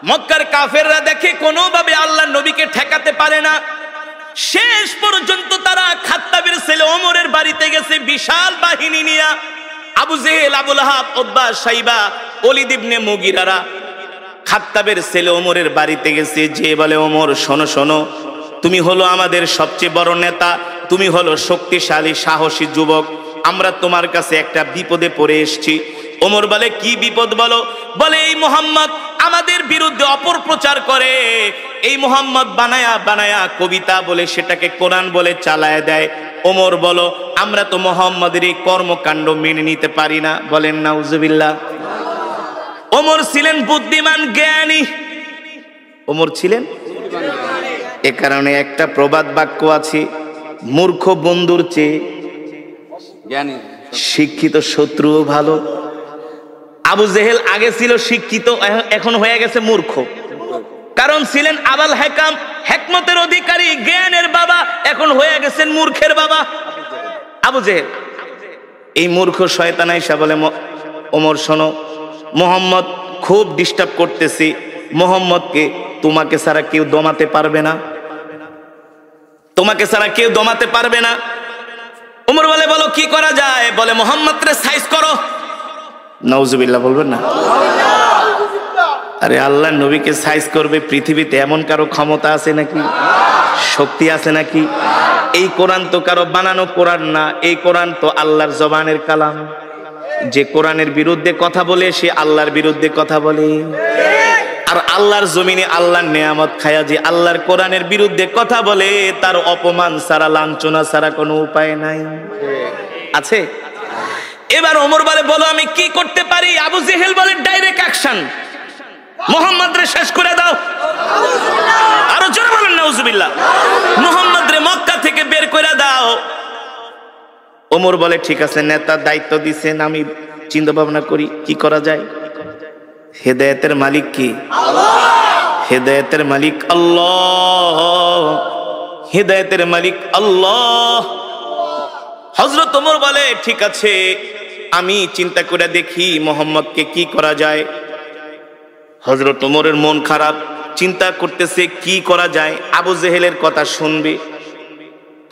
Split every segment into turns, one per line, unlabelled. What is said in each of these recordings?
মক্কার কাফেররা দেখে কোনোভাবে আল্লাহর নবীকে ঠেকাতে পারে না। শেষ পর্যন্ত তারা খাত্তাবের ছেলে ওমরের বাড়িতে গেছে বিশাল বাহিনী নিয়ে। আবু জেহেল, আবু লাহাব, উতবা, শাইবা, ওলীদ ইবনে মুগীরারা খাত্তাবের ছেলে ওমরের বাড়িতে গেছে। যে বলে, ওমর শোনো শোনো, তুমি হলো আমাদের সবচেয়ে বড় নেতা, তুমি হলো শক্তিশালী সাহসী যুবক, আমরা তোমার কাছে একটা বিপদে পড়ে এসেছি। ওমর বলে, কি বিপদ বলো? বলে, এই মুহাম্মদ আমাদের বিরুদ্ধে অপপ্রচার করে, এই মুহাম্মদ বানায়া বানায়া কবিতা বলে সেটাকে কোরআন বলে চালায় দেয়। ওমর বলো, আমরা তো মুহাম্মদের এই কর্মকাণ্ড মেনে নিতে পারি না। বলেন নাউজুবিল্লাহ। ওমর ছিলেন বুদ্ধিমান, জ্ঞানী। ওমর ছিলেন, এ কারণে একটা প্রবাদ বাক্য আছে, মূর্খ বন্ধুর চেয়ে জ্ঞানী শিক্ষিত শত্রুও ভালো। আবু জেহেল আগে ছিল শিক্ষিত, এখন হয়ে গেছে মূর্খ। কারণ ছিলেন আবাল হেকাম, হেকমতের অধিকারী, জ্ঞানের বাবা, এখন হয়ে গেছেন মূর্খের বাবা আবু জেহেল। এই মূর্খ শয়তান আইসা বলে, ওমর শোনো, মুহাম্মদ খুব ডিস্টার্ব করতেছি, মুহাম্মদকে তোমাকে ছাড়া কেউ দমাতে পারবে না, তোমাকে ছাড়া কেউ দমাতে পারবে না। ওমর বলে, বলো কি করা যায়? বলে, মুহাম্মদরে সাইজ করো। নাউজুবিল্লাহ বলবেন না? আরে আল্লাহ নবীকে সাইজ করবে পৃথিবীতে এমন কারো ক্ষমতা আছে নাকি? শক্তি আছে নাকি? এই কোরআন তো কারো বানানো কোরআন না, এই কোরআন তো আল্লাহর জবানের কালাম। যে কোরআনের বিরুদ্ধে কথা বলে সে আল্লাহর বিরুদ্ধে কথা বলে। আর আল্লাহর জমিনে আল্লাহর নেয়ামত খায়া যে আল্লাহর কোরআনের বিরুদ্ধে কথা বলে, তার অপমান ছাড়া, লাঞ্ছনা ছাড়া কোনো উপায় নাই। আছে? এবার ওমর বলে, বলো আমি কি করতে পারি? আবু জেহেল বলে, ডাইরেক্ট অ্যাকশন, মুহাম্মদরে শেষ করে দাও। আরো জোরে বলেন নাউজুবিল্লাহ। মুহাম্মদরে মক্কা থেকে বের করে দাও। ওমর বলে, ঠিক আছে, নেতার দায়িত্ব দিছেন, আমি চিন্তা ভাবনা করি কি করা যায়। হেদায়েতের মালিক কি? হেদায়েতের মালিক আল্লাহ, হেদায়েতের মালিক আল্লাহ। হযরত ওমর বলে, ঠিক আছে, আমি চিন্তা করে দেখি মুহাম্মদকে কি করা যায়। হযরত ওমরের মন খারাপ, চিন্তা করতেছে কি করা যায়। আবু জেহেলের কথা শুনবে,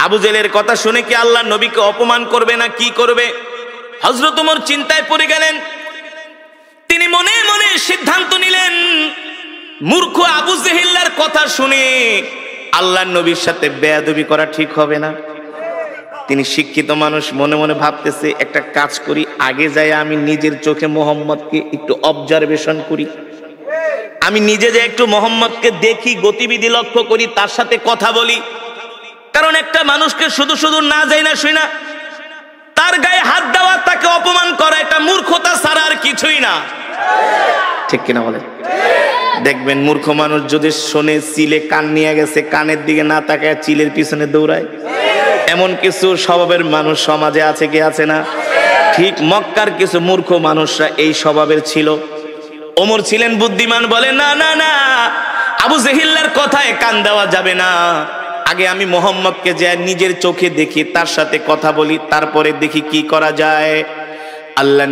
আবু জেহেলের কথা শুনে কি আল্লাহ নবীকে অপমান করবে না কি করবে? হযরত ওমর চিন্তায় পড়ে গেলেন। তিনি মনে মনে সিদ্ধান্ত নিলেন, মূর্খ আবু জেহেলের কথা শুনে আল্লাহর নবীর সাথে বেয়াদবি করা ঠিক হবে না। তিনি শিক্ষিত মানুষ, মনে মনে ভাবতেছে, একটা কাজ করি, আগে যাই আমি নিজের চোখে মুহাম্মদকে একটু অবজারভেশন করি, আমি নিজে যে একটু মুহাম্মদকে দেখি, গতিবিধি লক্ষ্য করি, তার সাথে কথা বলি। কারণ একটা মানুষকে শুধু শুধু না যাই না শুই না তার গায়ে হাত দেওয়া, তাকে অপমান করা, এটা মূর্খতা ছাড়া আর কিছুই না। ঠিক কিনা বলেন? দেখবেন মূর্খ মানুষ যদি শোনে চিলে কান নিয়ে গেছে, কানের দিকে না তাকায় চিলের পিছনে দৌড়ায়। এমন কিছু স্বভাবের মানুষ সমাজে আছে কি আছে না? ঠিক মক্কার কিছু মূর্খ মানুষরা এই স্বভাবের ছিল। ওমর ছিলেন বুদ্ধিমান, বলে, না না না, আবু জেহেলের কথায় কান দেওয়া যাবে না। আগে আমি মুহাম্মদকে যে নিজের চোখে দেখি, তার সাথে কথা বলি, তারপরে দেখি কি করা যায়। আল্লাহর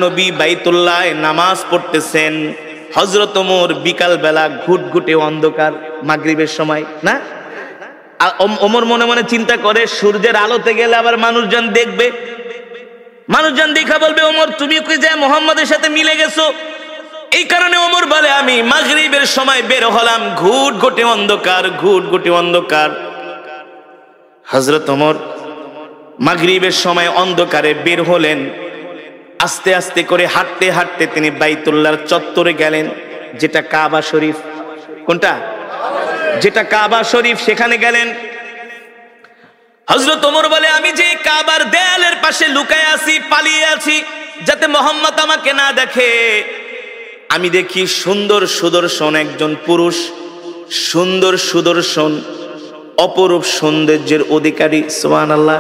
নবী বাইতুল্লাহ নামাজ পড়তেছেন। হযরত ওমর বিকাল বেলা ঘুটঘুটে অন্ধকার, মাগরিবের সময় না, ওমর মনে মনে চিন্তা করে, সূর্যের আলোতে গেলে আবার মানুষজন দেখবে, মানুষজন দেখা বলবে, ওমর তুমি কি যে মুহাম্মদের সাথে মিলে গেছো। এই কারণে ওমর বলে, আমি মাগরিবের সময় বের হলাম, ঘুটঘুটে অন্ধকার, ঘুটঘুটে অন্ধকার। হযরত ওমর মাগরিবের সময় অন্ধকারে বের হলেন। আস্তে আস্তে করে হাঁটতে হাঁটতে তিনি বাইতুল্লাহর চত্বরে গেলেন, যেটা কাবা শরীফ। কোনটা? যেটা কাবা শরীফ, সেখানে গেলেন। হযরত ওমর বলে, আমি যে কাবার দেয়ালের পাশে লুকায় আছি, পালিয়ে আছি, যাতে মুহাম্মদ আমাকে না দেখে। আমি দেখি সুন্দর সুদর্শন একজন পুরুষ, সুন্দর সুদর্শন, অপরূপ সৌন্দর্যের অধিকারী। সুবহানাল্লাহ।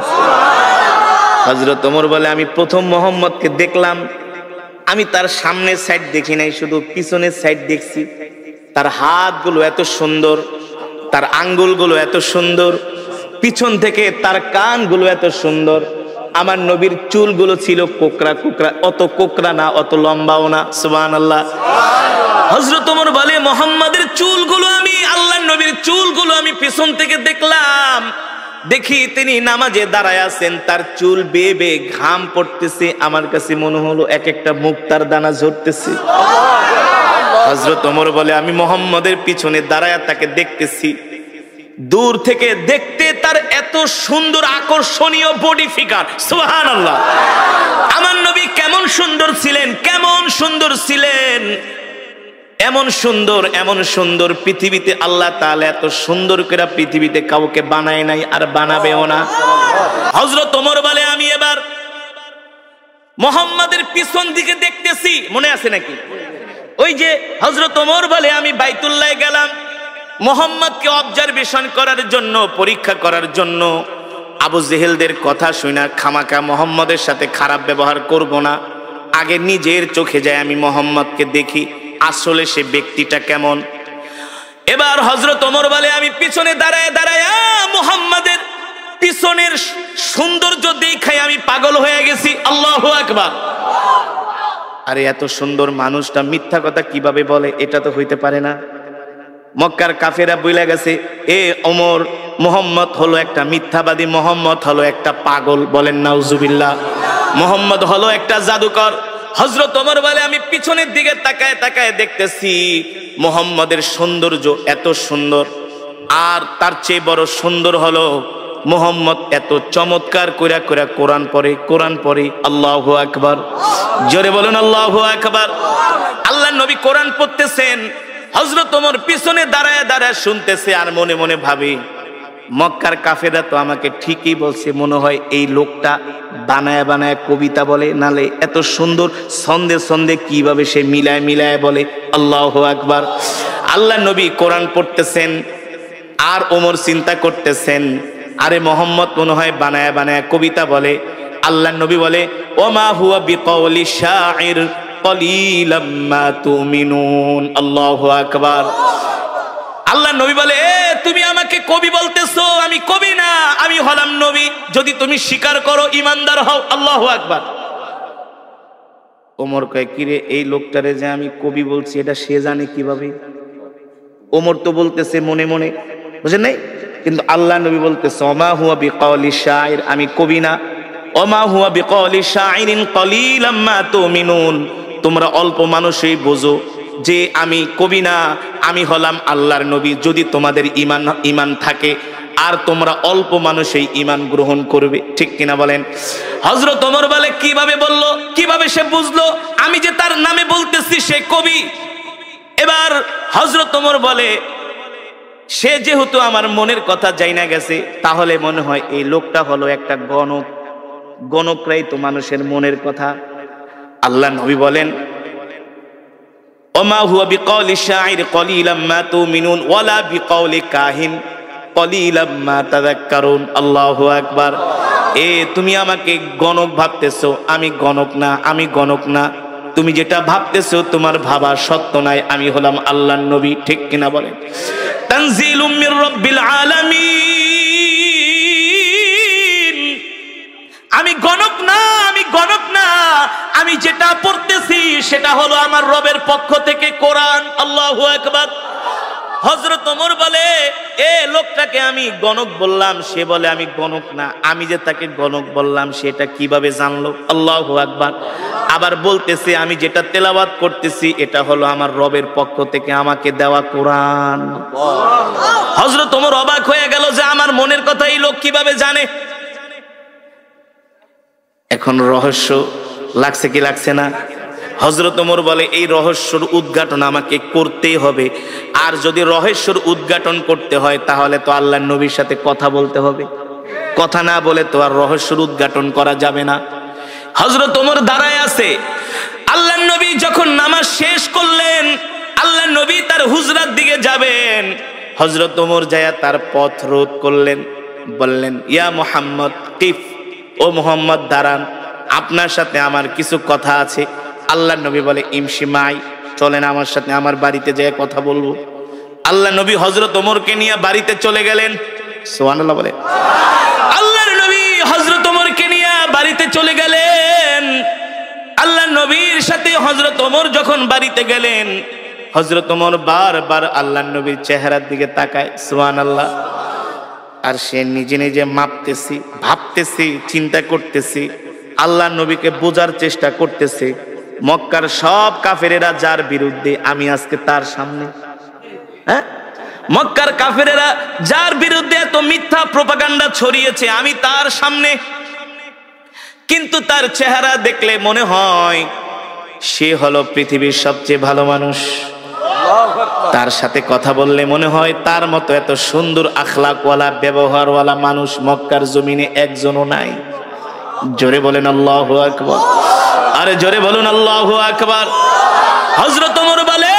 হযরত ওমর বলে, আমি প্রথম মুহাম্মদকে দেখলাম, আমি তার সামনের সাইড দেখি নাই, শুধু পিছনের সাইড দেখছি। তার হাতগুলো এত সুন্দর, তার আঙ্গুলগুলো এত সুন্দর, পিছন থেকে তার কানগুলো এত সুন্দর। আমার নবীর চুলগুলো ছিল কোকড়া কোকড়া, অত কোকড়া না, অত লম্বাও না। সুবহানাল্লাহ। হযরত ওমর বলে মুহাম্মাদের চুলগুলো আমি আল্লাহর নবীর চুলগুলো আমি পিছন থেকে দেখলাম, দেখি তিনি নামাজে দাঁড়ায় আছেন, তার চুল বেয়ে বেয়ে ঘাম পড়তেছে, আমার কাছে মনে হলো এক একটা মুক্তার দানা ঝরতেছে। হযরত ওমর বলে আমি মুহাম্মাদের পিছনে দাঁড়ায় তাকে দেখতেছি, দূর থেকে দেখতে তার এত সুন্দর আকর্ষণীয় বডি ফিগার, সুবহানাল্লাহ। আমার নবী কেমন সুন্দর ছিলেন, কেমন সুন্দর ছিলেন, এমন সুন্দর এমন সুন্দর পৃথিবীতে আল্লাহ তাআলা এত সুন্দর করে পৃথিবীতে কাউকে বানায় নাই, আর বানাবেও না। হযরত ওমর বলে আমি এবার মুহাম্মাদের পিছন দিকে দেখতেছি, মনে আছে নাকি? ওই যে হযরত ওমর বলে আমি বাইতুল্লাহ গেলাম মুহাম্মদকে অবজারভেশন করার জন্য, পরীক্ষা করার জন্য। আবু জেহেলদের কথা শুনে খামাকা মুহাম্মদের সাথে খারাপ ব্যবহার করব না, আগে নিজের চোখে যায় আমি মুহাম্মদকে দেখি আসলে সে ব্যক্তিটা কেমন। এবার হযরত ওমর বলে আমি পিছনে দাঁড়ায় দাঁড়ায় মুহাম্মাদের পিছনের সৌন্দর্য দেখায় আমি পাগল হয়ে গেছি। আল্লাহু আকবার। আরে এত সুন্দর মানুষটা মিথ্যা কথা কিভাবে বলে? এটা তো হইতে পারে না। মক্কার কাফেরা বইলা গেছে এ ওমর, মুহাম্মদ হলো একটা মিথ্যাবাদী, মুহাম্মদ হলো একটা পাগল। বলেন নাউজুবিল্লাহ। মুহাম্মদ হলো একটা জাদুকর। হযরত ওমর বলে আমি পিছনের দিকে তাকায় তাকায় দেখতেছি মুহাম্মদের সৌন্দর্য এত সুন্দর, আর তার চেয়ে বড় সুন্দর হলো মুহাম্মদ এত চমৎকার কইরা কইরা কোরআন পড়ে, কোরআন পড়ে। আল্লাহু আকবার। জোরে বলুন আল্লাহু আকবার। আল্লাহর নবী কোরআন পড়তেছেন, হযরত ওমর পিছনে দাঁড়ায় দাঁড়ায় শুনতেছে, আর মনে মনে ভাবে মক্কার কাফেররা তো আমাকে ঠিকই বলছে, মনে হয় এই লোকটা বানায় বানায় কবিতা বলে, নালে এত সুন্দর ছন্দে ছন্দে কিভাবে সে মিলায় মিলায় বলে। আল্লাহু আকবার। আল্লাহর নবী কোরআন পড়তেছেন, আর ওমর চিন্তা করতেছেন আরে মুহাম্মদ মনে হয় বানায় বানায় কবিতা বলে। আল্লাহর নবী বলে ওমা হুয়া বিকাউলি শাইর কলিলাম মা তুমিনুন। আল্লাহু আকবার। আল্লাহর নবী বলে তুমি আমাকে কবি বলতেছো, আমি কবি না, আমি হলাম নবী, যদি তুমি স্বীকার করো ঈমানদার হও। আল্লাহু আকবার। ওমর কয় কিরে এই লোকটারে যে আমি কবি বলছি এটা সে জানে কিভাবে? ওমর তো বলতেছে মনে মনে, বুঝেন নাই? কিন্তু আল্লাহ নবী বলতেছে ওমা হুয়া বিকাউলি শাইর, আমি কবি না। ওমা হুয়া বিকাউলি শাইরিন কলিলাম মা তুমিনুন, তোমরা অল্প মানুষই বোঝো যে আমি কবি না, আমি হলাম আল্লাহর নবী, যদি তোমাদের ঈমান থাকে, আর তোমরা অল্প মানুষই ঈমান গ্রহণ করবে। ঠিক কিনা বলেন? হযরত ওমর বলে কিভাবে বললো, কিভাবে সে বুঝলো আমি যে তার নামে বলতেছি সে কবি? এবার হযরত ওমর বলে সে যেহেতু আমার মনের কথা জানা গেছে, তাহলে মনে হয় এই লোকটা হলো একটা গণক, গণকরাই তো মানুষের মনের কথা। আল্লাহ নবী বলেন ওমা হুয়া বিকাউলি শাইর কলিলাম মা তুমিনুন ওয়ালা বিকাউলি কাহিন কলিলাম মা তাযাক্কারুন। আল্লাহু আকবার। তুমি আমাকে গণক ভাবতেছো, আমি গণক না, আমি গণক না। তুমি যেটা ভাবতেছো তোমার ভাবা সত্য নয়, আমি হলাম আল্লাহর নবী। ঠিক কিনা বলেন? তানজিলুম মির রাব্বিল আলামিন। আমি গণক না, আমি গণক না, আমি যেটা পড়তেছি সেটা হলো আমার রবের পক্ষ থেকে কোরআন। আল্লাহু আকবার। হযরত ওমর বলে লোকটাকে আমি গণক বললাম, সে বলে আমি গণক না, আমি যে তাকে গণক বললাম সেটা কিভাবে জানলো? আল্লাহু আকবার। আবার বলতেছে আমি যেটা তেলাওয়াত করতেছি এটা হলো আমার রবের পক্ষ থেকে আমাকে দেওয়া কোরআন। হযরত ওমর অবাক হয়ে গেল যে আমার মনের কথা এই লোক কিভাবে জানে। এখন রহস্য লাগছে কি লাগছে না? হযরত ওমর বলে এই রহস্যর উদ্ঘাটন আমাকে করতেই হবে, আর যদি রহস্যর উদ্ঘাটন করতে হয় তাহলে তো আল্লাহর নবীর সাথে কথা বলতে হবে, কথা না বলে তো আর রহস্যর উদ্ঘাটন করা যাবে না। হযরত ওমর দাঁড়ায় আছে, আল্লাহর নবী যখন নামাজ শেষ করলেন, আল্লাহর নবী তার হুজরার দিকে যাবেন, হযরত ওমর যায়া তার পথ রোধ করলেন, বললেন ইয়া মুহাম্মদ কিফ, ও মুহাম্মদ দাঁড়ান, আপনার সাথে আমার কিছু কথা আছে। আল্লাহর নবী বলে ইমশি মাই, চলেন আমার সাথে আমার বাড়িতে যেয়ে কথা বলবো। আল্লাহর নবী হযরত ওমরকে নিয়ে বাড়িতে চলে গেলেন। সুবহানাল্লাহ বলে। আল্লাহর নবী হযরত ওমরকে নিয়ে বাড়িতে চলে গেলেন। আল্লাহর নবীর সাথে হযরত ওমর যখন বাড়িতে গেলেন, হযরত ওমর বারবার আল্লাহর নবীর চেহারার দিকে তাকায়, সুবহানাল্লাহ। আর সে নিজে নিজে মাপতেছি, ভাবতেছি, চিন্তা করতেছি, আল্লাহর নবীকে বোঝার চেষ্টা করতেছে। মক্কার সব কাফেরেরা যার বিরুদ্ধে, আমি আজকে তার সামনে। হ্যাঁ, মক্কার কাফেরেরা যার বিরুদ্ধে এত মিথ্যা প্রোপাগান্ডা ছড়িয়েছে, আমি তার সামনে। কিন্তু তার চেহারা দেখলে মনে হয় সে হলো পৃথিবীর সবচেয়ে ভালো মানুষ। তার সাথে কথা বললে মনে হয় তার মতো এত সুন্দর আখলাকওয়ালা, ব্যবহারওয়ালা মানুষ মক্কার জমিনে একজনও নাই। জোরে বলেন আল্লাহু আকবার। আরে জোরে বলুন আল্লাহু আকবার। হযরত ওমর বলে,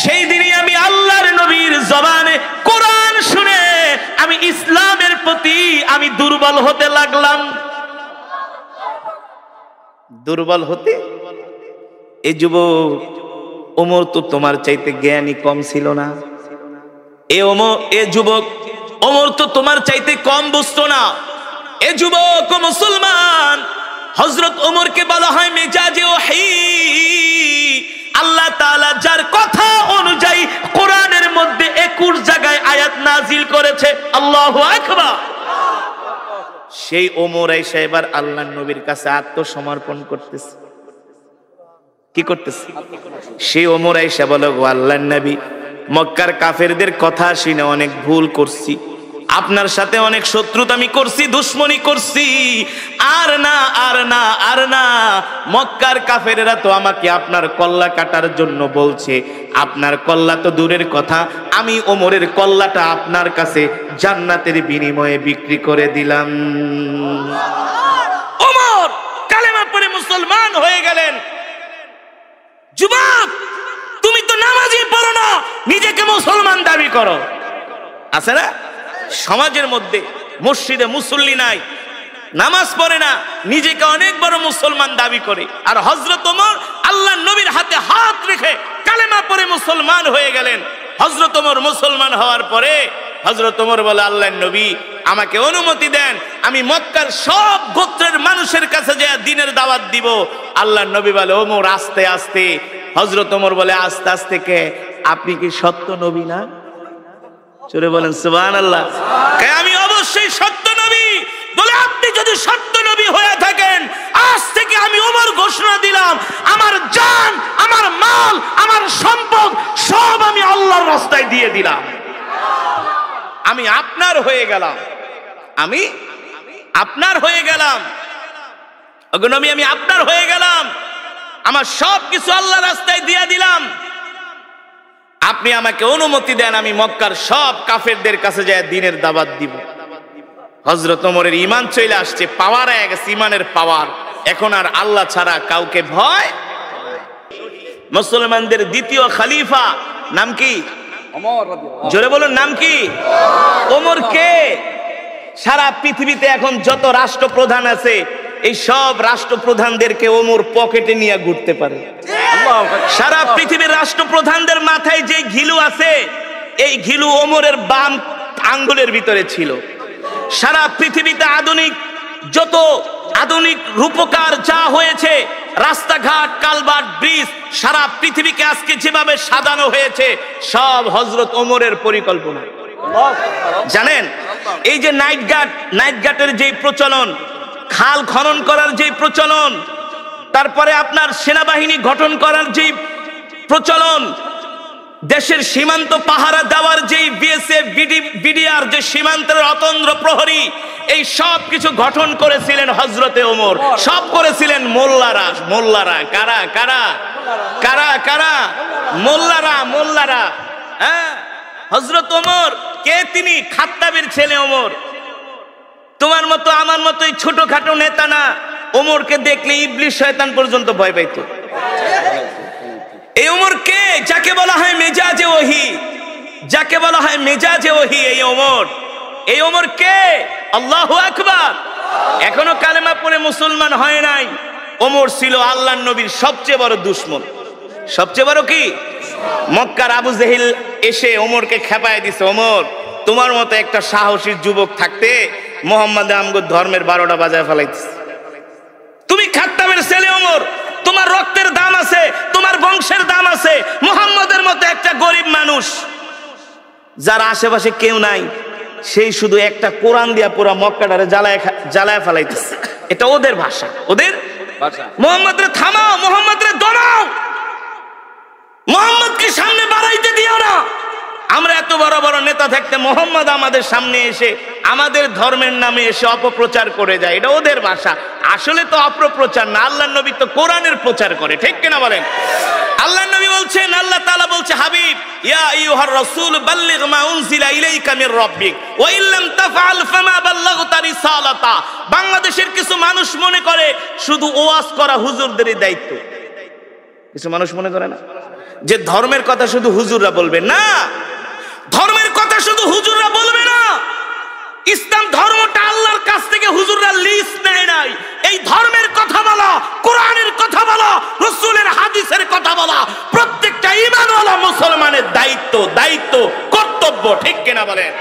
সেই দিনই আমি আল্লাহর নবীর জবানে কোরআন শুনে আমি ইসলামের প্রতি আমি দুর্বল হতে লাগলাম। দুর্বল হতে? এই যুবক, ওমর তো তোমার চাইতে জ্ঞানী কম ছিল না। এ যুবক, ওমর তো তোমার চাইতে কম বুঝতো না। এ যুবক ও মুসলমান, হযরত ওমরকে বলা হয় মেজাজে ওহী। আল্লাহ তাআলা যার কথা অনুযায়ী কোরআনের মধ্যে 21 জায়গায় আয়াত নাজিল করেছে। আল্লাহু আকবার। সেই ওমর আয়েশা এবার আল্লাহর নবীর কাছে আত্মসমর্পণ করতেছে। কি করতেছে? সেই ওমর আয়েশা বলে, গো আল্লাহর নবী, মক্কার কাফেরদের কথা শুনে অনেক ভুল করছি, আপনার সাথে অনেক শত্রুতা আমি করছি, দুশ্মনী করছি। আর না, আর না, আর না। মক্কার কাফেরেরা তো আমাকে আপনার কল্লা কাটার জন্য বলছে। আপনার কল্লা তো দূরের কথা, আমি ওমরের কল্লাটা আপনার কাছে জান্নাতের বিনিময়ে বিক্রি করে দিলাম। ওমর কালেমা পড়ে মুসলমান হয়ে গেলেন। যুবক, তুমি তো নামাজই পড়ো না, নিজেকে মুসলমান দাবি করো। আছে না সমাজের মধ্যে, মসজিদে মুসল্লি নাই, নামাজ পড়ে না, নিজেকে অনেক বড় মুসলমান দাবি করে। আর হযরত ওমর আল্লাহর নবীর হাতে হাত রেখে কালেমা পড়ে মুসলমান হয়ে গেলেন। হযরত ওমর মুসলমান হওয়ার পরে হযরত ওমর বলে, আল্লাহর নবী আমাকে অনুমতি দেন, আমি মক্কার সব গোত্রের মানুষের কাছে যে দ্বীনের দাওয়াত দিব। আল্লাহর নবী বলে, ওমর আস্তে আস্তে। হযরত ওমর বলে, আস্তে আস্তে কে? আপনি কি সত্য নবী না? জোরে বলেন সুবহানাল্লাহ। আমি অবশ্যই সত্য নবী। বলে, আপনি যদি সত্য নবী হয়ে থাকেন, আজ থেকে আমি ওমর ঘোষণা দিলাম, আমার জান, আমার মাল, আমার সম্পদ সব আমি আল্লাহর রাস্তায় দিয়ে দিলাম। আমি আপনার হয়ে গেলাম, আমি আপনার হয়ে গেলাম। ওগো নবী, আমি আপনার হয়ে গেলাম, আমার সব কিছু আল্লাহর রাস্তায় দিয়ে দিলাম। আপনি আমাকে অনুমতি দেন, আমি মক্কার সব কাফেরদের কাছে যায় দ্বীনের দাওয়াত দিব। হযরত ওমরের ঈমান চলে আসছে, পাওয়ার হয়ে গেছে, ঈমানের পাওয়ার। এখন আর আল্লাহ ছাড়া কাউকে ভয়। মুসলমানদের দ্বিতীয় খলিফা নাম কি? ওমর রাদিয়াল্লাহু। জোরে বলুন, নাম কি? ওমর কে? সারা পৃথিবীতে এখন যত রাষ্ট্রপ্রধান আছে, এই সব রাষ্ট্রপ্রধানদেরকে ওমর পকেটে নিয়ে ঘুরতে পারে। সারা পৃথিবীর রাষ্ট্রপ্রধানদের মাথায় যে ঘিলু আছে, এই ঘিলু ওমরের বাম আঙ্গুলের ভিতরে ছিল। সারা পৃথিবীতে যত আধুনিক রূপকার যা হয়েছে, রাস্তাঘাট, কালভার্ট, ব্রিজ, সারা পৃথিবীকে আজকে যেভাবে সাজানো হয়েছে, সব হযরত ওমরের পরিকল্পনা। জানেন, এই যে নাইট গাটের যে প্রচলন, খাল খনন করার যে প্রচলন, তারপরে আপনার সেনাবাহিনী গঠন করার যে প্রচলন, দেশের সীমান্ত পাহারা দেওয়ার যে বিএসএফ, বিডিআর, যে সীমান্তের অতন্দ্র প্রহরী, এই সব কিছু গঠন করেছিলেন হযরতে ওমর। সব করেছিলেন মোল্লারা। কারা কারা কারা কারা? মোল্লারা। হ্যাঁ, হযরত ওমর কে? তিনি খাত্তাবের ছেলে ওমর। তোমার মতো আমার মতো এই ছোটখাটো নেতা না। ওমরকে দেখলে ইবলিস শয়তান পর্যন্ত ভয় পাইত। এই ওমর কে? যাকে বলা হয় মেজাজে ওহী, যাকে বলা হয় মেজাজে ওহী, এই ওমর কে? আল্লাহু আকবার। এখনো কালেমা পড়ে মুসলমান হয় নাই। ওমর ছিল আল্লাহর নবীর সবচেয়ে বড় দুশমন। সবচেয়ে বড় কি? মক্কার আবু জেহেল এসে ওমরকে খেপায় দিছে, ওমর তোমার মতো একটা সাহসী যুবক থাকতে মুহাম্মদ আমগো ধর্মের 12টা বাজায় ফেলাইতেছে। তুমি খাত্তাবের ছেলে ওমর, তোমার রক্তের দাম আছে, তোমার বংশের দাম আছে। মুহাম্মদ মানুষ, যার আশেপাশে কেউ নাই, সেই শুধু একটা কোরআন দিয়া পুরা মক্কাটারে জ্বালায় ফেলাইতেছে। এটা ওদের ভাষা, ওদের ভাষা। মোহাম্মদ রে থামাও, মোহাম্মদ রে দমাও, মোহাম্মদকে সামনে বাড়াইতে দিও না। আমরা এত বড় বড় নেতা থাকতে মোহাম্মদ আমাদের সামনে এসে আমাদের ধর্মের নামে এসে অপপ্রচার করে যায়, এটা ওদের ভাষা। আসলে তো অপপ্রচার না, আল্লাহর নবী তো কোরআনের প্রচার করে, ঠিক কিনা বলেন? আল্লাহর নবী বলছেন, আল্লাহ তাআলা বলছে, হাবিব ইয়া আইয়ুহার রাসূল বাল্লিগ মা উনজিলা ইলাইকা মির রাব্বিক ওয়া ইল্লাম তাফআল ফামা বাল্লাগতা রিসালাতা। বাংলাদেশের কিছু মানুষ মনে করে শুধু ওয়াজ করা হুজুরদেরই দায়িত্ব। কিছু মানুষ মনে করে না যে ধর্মের কথা শুধু হুজুররা বলবে, না, ধর্মের কথা শুধু হুজুররা বলবে না। ইসলাম ধর্মটা আল্লাহর কাছ থেকে হুজুররা লিস্ট নেয় নাই। এই ধর্মের কথা বলা, কোরআনের কথা বলা, রাসূলের হাদিসের কথা বলা প্রত্যেকটা ঈমানওয়ালা মুসলমানের দায়িত্ব, দায়িত্ব, কর্তব্য, ঠিক কিনা বলেন?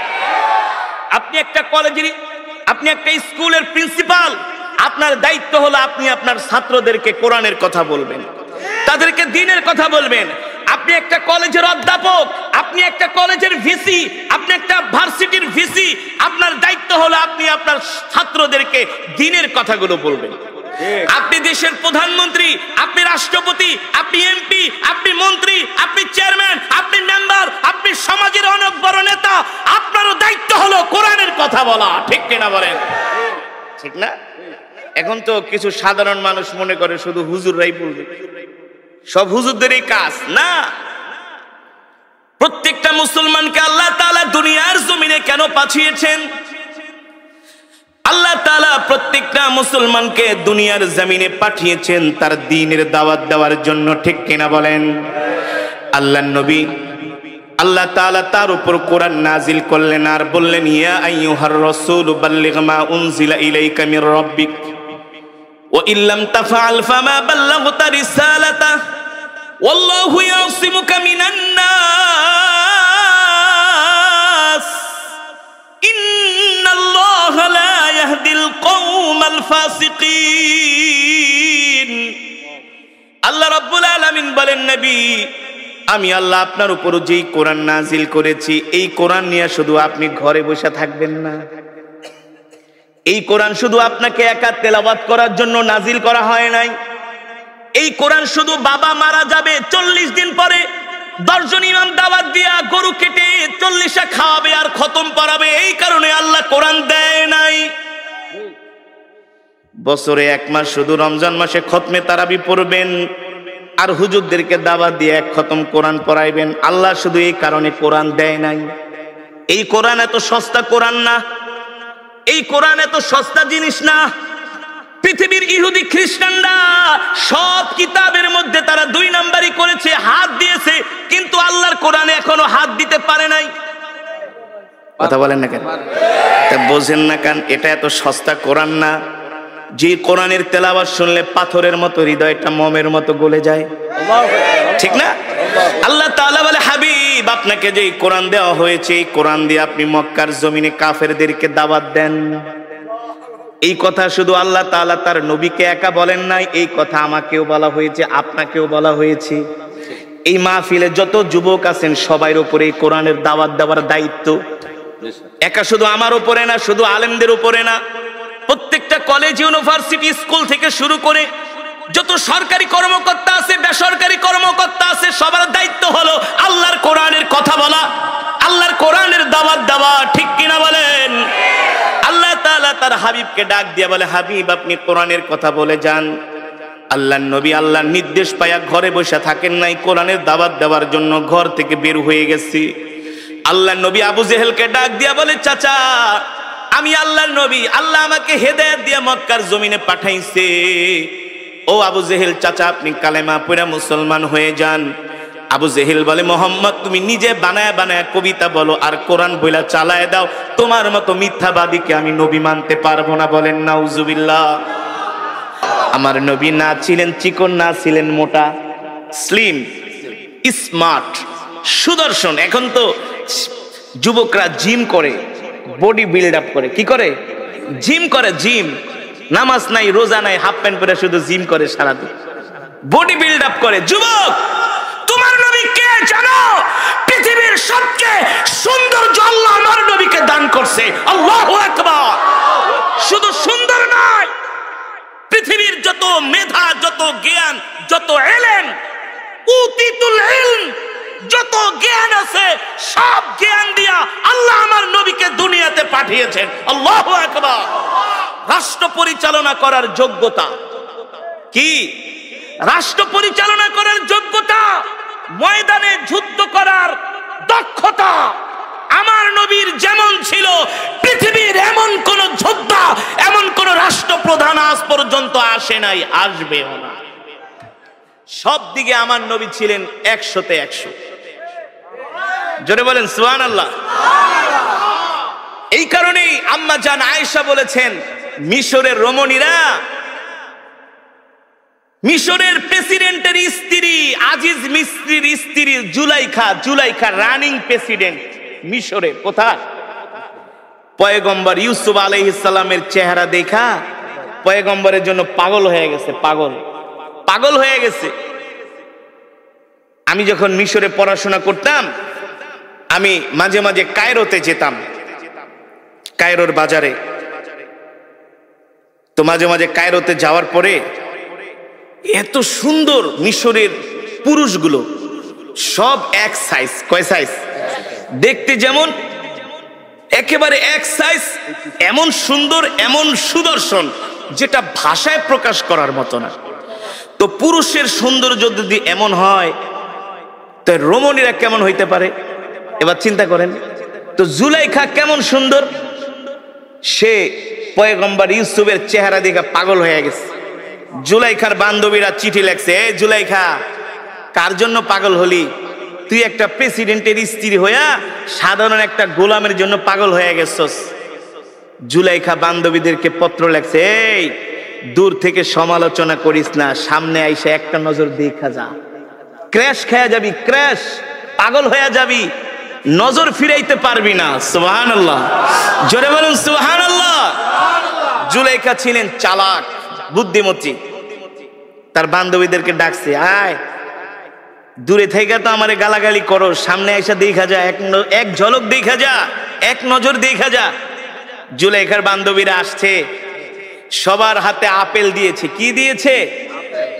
আপনি একটা কলেজের, আপনি একটা স্কুলের প্রিন্সিপাল, আপনার দায়িত্ব হলো আপনি আপনার ছাত্রদেরকে কোরআনের কথা বলবেন, তাদেরকে দ্বীনের কথা বলবেন। আপনি একটা কলেজের অধ্যাপক, আপনি একটা কলেজের ভিসি, আপনি একটা ভার্সিটির ভিসি, আপনার দায়িত্ব হলো আপনি আপনার ছাত্রদেরকে দ্বীনের কথাগুলো বলবেন। আপনি দেশের প্রধানমন্ত্রী, আপনি রাষ্ট্রপতি, আপনি এমপি, আপনি মন্ত্রী, আপনি চেয়ারম্যান, আপনি মেম্বার, আপনি সমাজের অনেক বড় নেতা, আপনারও দায়িত্ব হলো কোরআনের কথা বলা, ঠিক কিনা বলেন? ঠিক না? এখন তো কিছু সাধারণ মানুষ মনে করে শুধু হুজুররাই বলবে, সব হুজুরদেরই কাজ। না, প্রত্যেকটা মুসলমানকে আল্লাহ তাআলা দুনিয়ার জমিনে কেন পাঠিয়েছেন? আল্লাহ তাআলা প্রত্যেকটা মুসলমানকে দুনিয়ার জমিনে পাঠিয়েছেন তার দ্বীনের দাওয়াত দেওয়ার জন্য, ঠিক কিনা বলেন? আল্লাহর নবী, আল্লাহ তাআলা তার উপর কোরআন নাজিল করলেন আর বললেন, ইয়া আইয়ুহার রাসূল বাল্লিগ মা উনজিলা ইলাইকা মির রাব্বিক ওয়া ইল্লাম তাফআল ফামা বাল্লাগতা রিসালাতা ওয়াল্লাহু ইয়াসিমুকা মিনান নাস ইন্নাল্লাহা লা ইয়াহদিল কওমাল ফাসিকিন। আল্লাহ রাব্বুল আলামিন বলেন, নবী, আমি আল্লাহ আপনার উপর যেই কোরআন নাজিল করেছি, এই কোরআন নিয়ে শুধু আপনি ঘরে বসে থাকবেন না। এই কোরআন শুধু আপনাকে একা তেলাওয়াত করার জন্য নাজিল করা হয় নাই। এই কোরআন শুধু বাবা মারা যাবে 40 দিন পরে 10 জন ইমাম দাওয়াত দিয়া গরু কেটে 40টা খাওয়াবে আর খতম পড়াবে, এই কারণে আল্লাহ কোরআন দেয় নাই। বছরে 1 মাস শুধু রমজান মাসে খতমে তারাবি পড়বেন আর হুজুরদেরকে দাওয়াত দিয়ে 1 খতম কোরআন পড়াইবেন। আল্লাহ শুধু এই কারণে কোরআন দেয় নাই। এই কোরআন এত সস্তা কোরআন না, এই কোরআন এত সস্তা জিনিস না। পৃথিবীর ইহুদি খ্রিস্টানরা সব কিতাবের মধ্যে তারা 2 নাম্বারই করেছে, হাত দিয়েছে, কিন্তু আল্লাহর কোরআনে এখনো হাত দিতে পারে নাই। কথা বলেন না কেন? তা বোঝেন না কেন? এটা এত সস্তা কোরআন না যে কোরআনের তেলাওয়াত শুনলে পাথরের মতো হৃদয়টা মোমের মতো গলে যায়, ঠিক না? আল্লাহ তাআলা বলে, হাবিব, আপনাকে যে কোরআন দেওয়া হয়েছে, এই কোরআন দিয়ে আপনি মক্কার জমিনে কাফেরদেরকে দাওয়াত দেন। এই কথা শুধু আল্লাহ তাআলা তার নবীকে একা বলেন নাই, এই কথা আমাকেও বলা হয়েছে, আপনাকেও বলা হয়েছে। এই মাহফিলে যত যুবক আছেন সবার উপরে এই কোরআনের দাওয়াত দেওয়ার দায়িত্ব একা শুধু আমার উপরে না, শুধু আলেমদের উপরে না, প্রত্যেকটা কলেজ, ইউনিভার্সিটি, স্কুল থেকে শুরু করে যত সরকারি কর্মকর্তা আছে, বেসরকারি কর্মকর্তা আছে, সবার দায়িত্ব হলো আল্লাহর কোরআনের কথা বলা, আল্লাহর কোরআনের দাওয়াত দেওয়া, ঠিক কিনা বলেন? আল্লাহ তাআলা তার হাবিবকে ডাক দিয়ে বলে, হাবিব, আপনি কোরআনের কথা বলে যান। আল্লাহর নবী আল্লাহর নির্দেশ পায়া ঘরে বসে থাকেন নাই, কোরআনের দাওয়াত দেওয়ার জন্য ঘর থেকে বের হয়ে গেছি। আল্লাহর নবী আবু জেহেলকে ডাক দিয়া বলে, চাচা, আমি আল্লাহর নবী, আল্লাহ আমাকে হেদায়েত দিয়ে মক্কার জমিনে পাঠাইছে। ও আবু জেহেল, চাচা, আপনি কালেমা পড়া মুসলমান হয়ে যান। আবু জেহেল বলে, মোহাম্মদ, তুমি নিজে বানায় বানায় কবিতা বলো আর কোরআন বইলা চালায় দাও, তোমার মতো মিথ্যাবাদীকে আমি নবী মানতে পারবো না। বলেন নাউজুবিল্লাহ। আমার নবী না ছিলেন চিকন, না ছিলেন মোটা, স্লিম, স্মার্ট, সুদর্শন। এখন তো যুবকরা জিম করে, বডি বিল্ড আপ করে। কি করে? জিম করে। জিম, নামাজ নাই, রোজা নাই, হাফ প্যান্ট পরে শুধু জিম করে সারাদিন, বডি বিল্ড আপ করে। যুবক, তোমার নবী কে জানো? পৃথিবীর সবচেয়ে সৌন্দর্য আল্লাহ আমার নবীকে দান করছে। আল্লাহু আকবার। শুধু সুন্দর নয়, পৃথিবীর যত মেধা, যত জ্ঞান, যত ইলম, উতিতুল ইলম, যত জ্ঞান আছে সব জ্ঞান দিয়া আল্লাহ আমার নবীকে দুনিয়াতে পাঠিয়েছেন। আল্লাহু আকবার। রাষ্ট্র পরিচালনা করার যোগ্যতা কি? রাষ্ট্র পরিচালনা করার যোগ্যতা, ময়দানে যুদ্ধ করার দক্ষতা আমার নবীর যেমন ছিল, পৃথিবীর এমন কোন যোদ্ধা, এমন কোন রাষ্ট্রপ্রধান আজ পর্যন্ত আসে নাই, আসবেও না। সব দিকে আমার নবী ছিলেন 100-তে 100। জোরে বলেন সুবহানাল্লাহ। এই কারণেই আম্মা জান আয়েশা বলেছেন, মিশরের রমণীরা, মিশরের প্রেসিডেন্টের স্ত্রী, আজিজ মিস্ত্রির স্ত্রী জুলাইখা রানিং প্রেসিডেন্ট মিশরের। কোথায়? পয়গম্বর ইউসুফ আলাইহিস সালামের চেহারা দেখা পয়গম্বরের জন্য পাগল হয়ে গেছে, পাগল হয়ে গেছে। আমি যখন মিশরে পড়াশোনা করতাম, আমি মাঝে মাঝে কায়রোতে যেতাম, কায়রোর বাজারে। তো মাঝে মাঝে কায়রোতে যাওয়ার পরে এত সুন্দর মিশরের পুরুষগুলো, সব এক সাইজ। কয় সাইজ? দেখতে যেমন একেবারে এক সাইজ, এমন সুন্দর, এমন সুদর্শন, যেটা ভাষায় প্রকাশ করার মতো না। তো পুরুষের সৌন্দর্য যদি এমন হয়, তো রমণীরা কেমন হইতে পারে? এবার চিন্তা করেন তো, জুলাইখা কেমন সুন্দর। সে পয়গম্বর ইউসুফের চেহারা দেখে পাগল হয়ে গেছে। জুলাইখার বান্ধবীরা চিঠি লেখছে, এ জুলাইখা, কার জন্য পাগল হলি? তুই একটা প্রেসিডেন্টের স্ত্রী হইয়া সাধারণ একটা গোলামের জন্য পাগল হয়ে গেছস। জুলাইখা বান্ধবীদেরকে পত্র লেখছে, এই দূর থেকে সমালোচনা করিস না, সামনে আইসা একটা নজর দেখা যা, ক্র্যাশ খেয়ে যাবি, ক্র্যাশ, পাগল হয়ে যাবি, নজর ফিরাইতে পারবি না। সুবহানাল্লাহ। জোরে বলুন সুবহানাল্লাহ। জুলাইখা ছিলেন চালাক, বুদ্ধিমতী। তার বান্ধবীদেরকে ডাকছে, আয় দূরে থেকে তো আমারে গালাগালি করো, সামনে আইসা দেখা যা, এক ঝলক দেখা যা, এক নজর দেখা যা। জুলাইখার বান্ধবীরা আসছে, সবার হাতে আপেল দিয়েছে। কি দিয়েছে?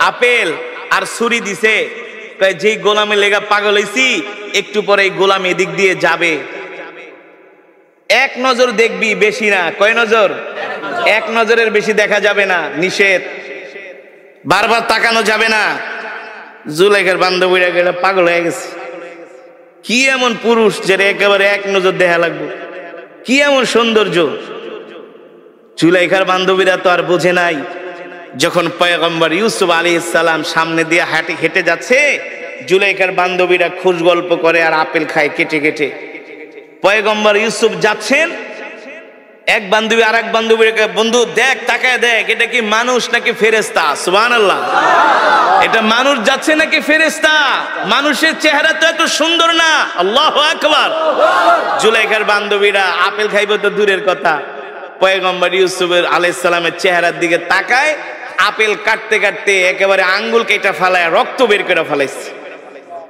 আপেল আর ছুরি দিছে। যেই গোলামে লেগা পাগল হইছি, একটু পরে এই গোলাম এদিক দিয়ে যাবে, এক নজর দেখবি, বেশি না। কয় নজর? এক নজরের বেশি দেখা যাবে না, নিষেধ। বারবার তাকানো যাবে না। জুলাইখার বান্ধবীরা গেলে পাগল হয়ে গেছে। কি এমন পুরুষ যে একেবারে এক নজর দেখা লাগবে? কি এমন সৌন্দর্য? জুলাইখার বান্ধবীরা তো আর বোঝে নাই, যখন পয়গম্বর ইউসুফ আলাইহিস সালাম সামনে দিয়ে হেঁটে যাচ্ছে, জুলাইখার বান্ধবীরা খুশ গল্প করে আর আপেল খায় কেটে কেটে। পয়গম্বর ইউসুফ যাচ্ছেন, এক বান্ধবী আর এক বান্ধবীকে, বন্ধু দেখ, তাকায় দেখ, এটা কি মানুষ নাকি ফেরেশতা? সুবহানাল্লাহ। এটা মানুষ যাচ্ছে নাকি ফেরেশতা? মানুষের চেহারা তো এত সুন্দর না। আল্লাহু আকবার। জুলাইখার বান্ধবীরা আপেল খাইব তো দূরের কথা, পয়গম্বর ইউসুফ আলাইহিস সালামের চেহারার দিকে তাকায়, আপেল কাটতে কাটতে একেবারে আঙ্গুল কেটে ফেলায় রক্ত বের করে ফেলাইছে।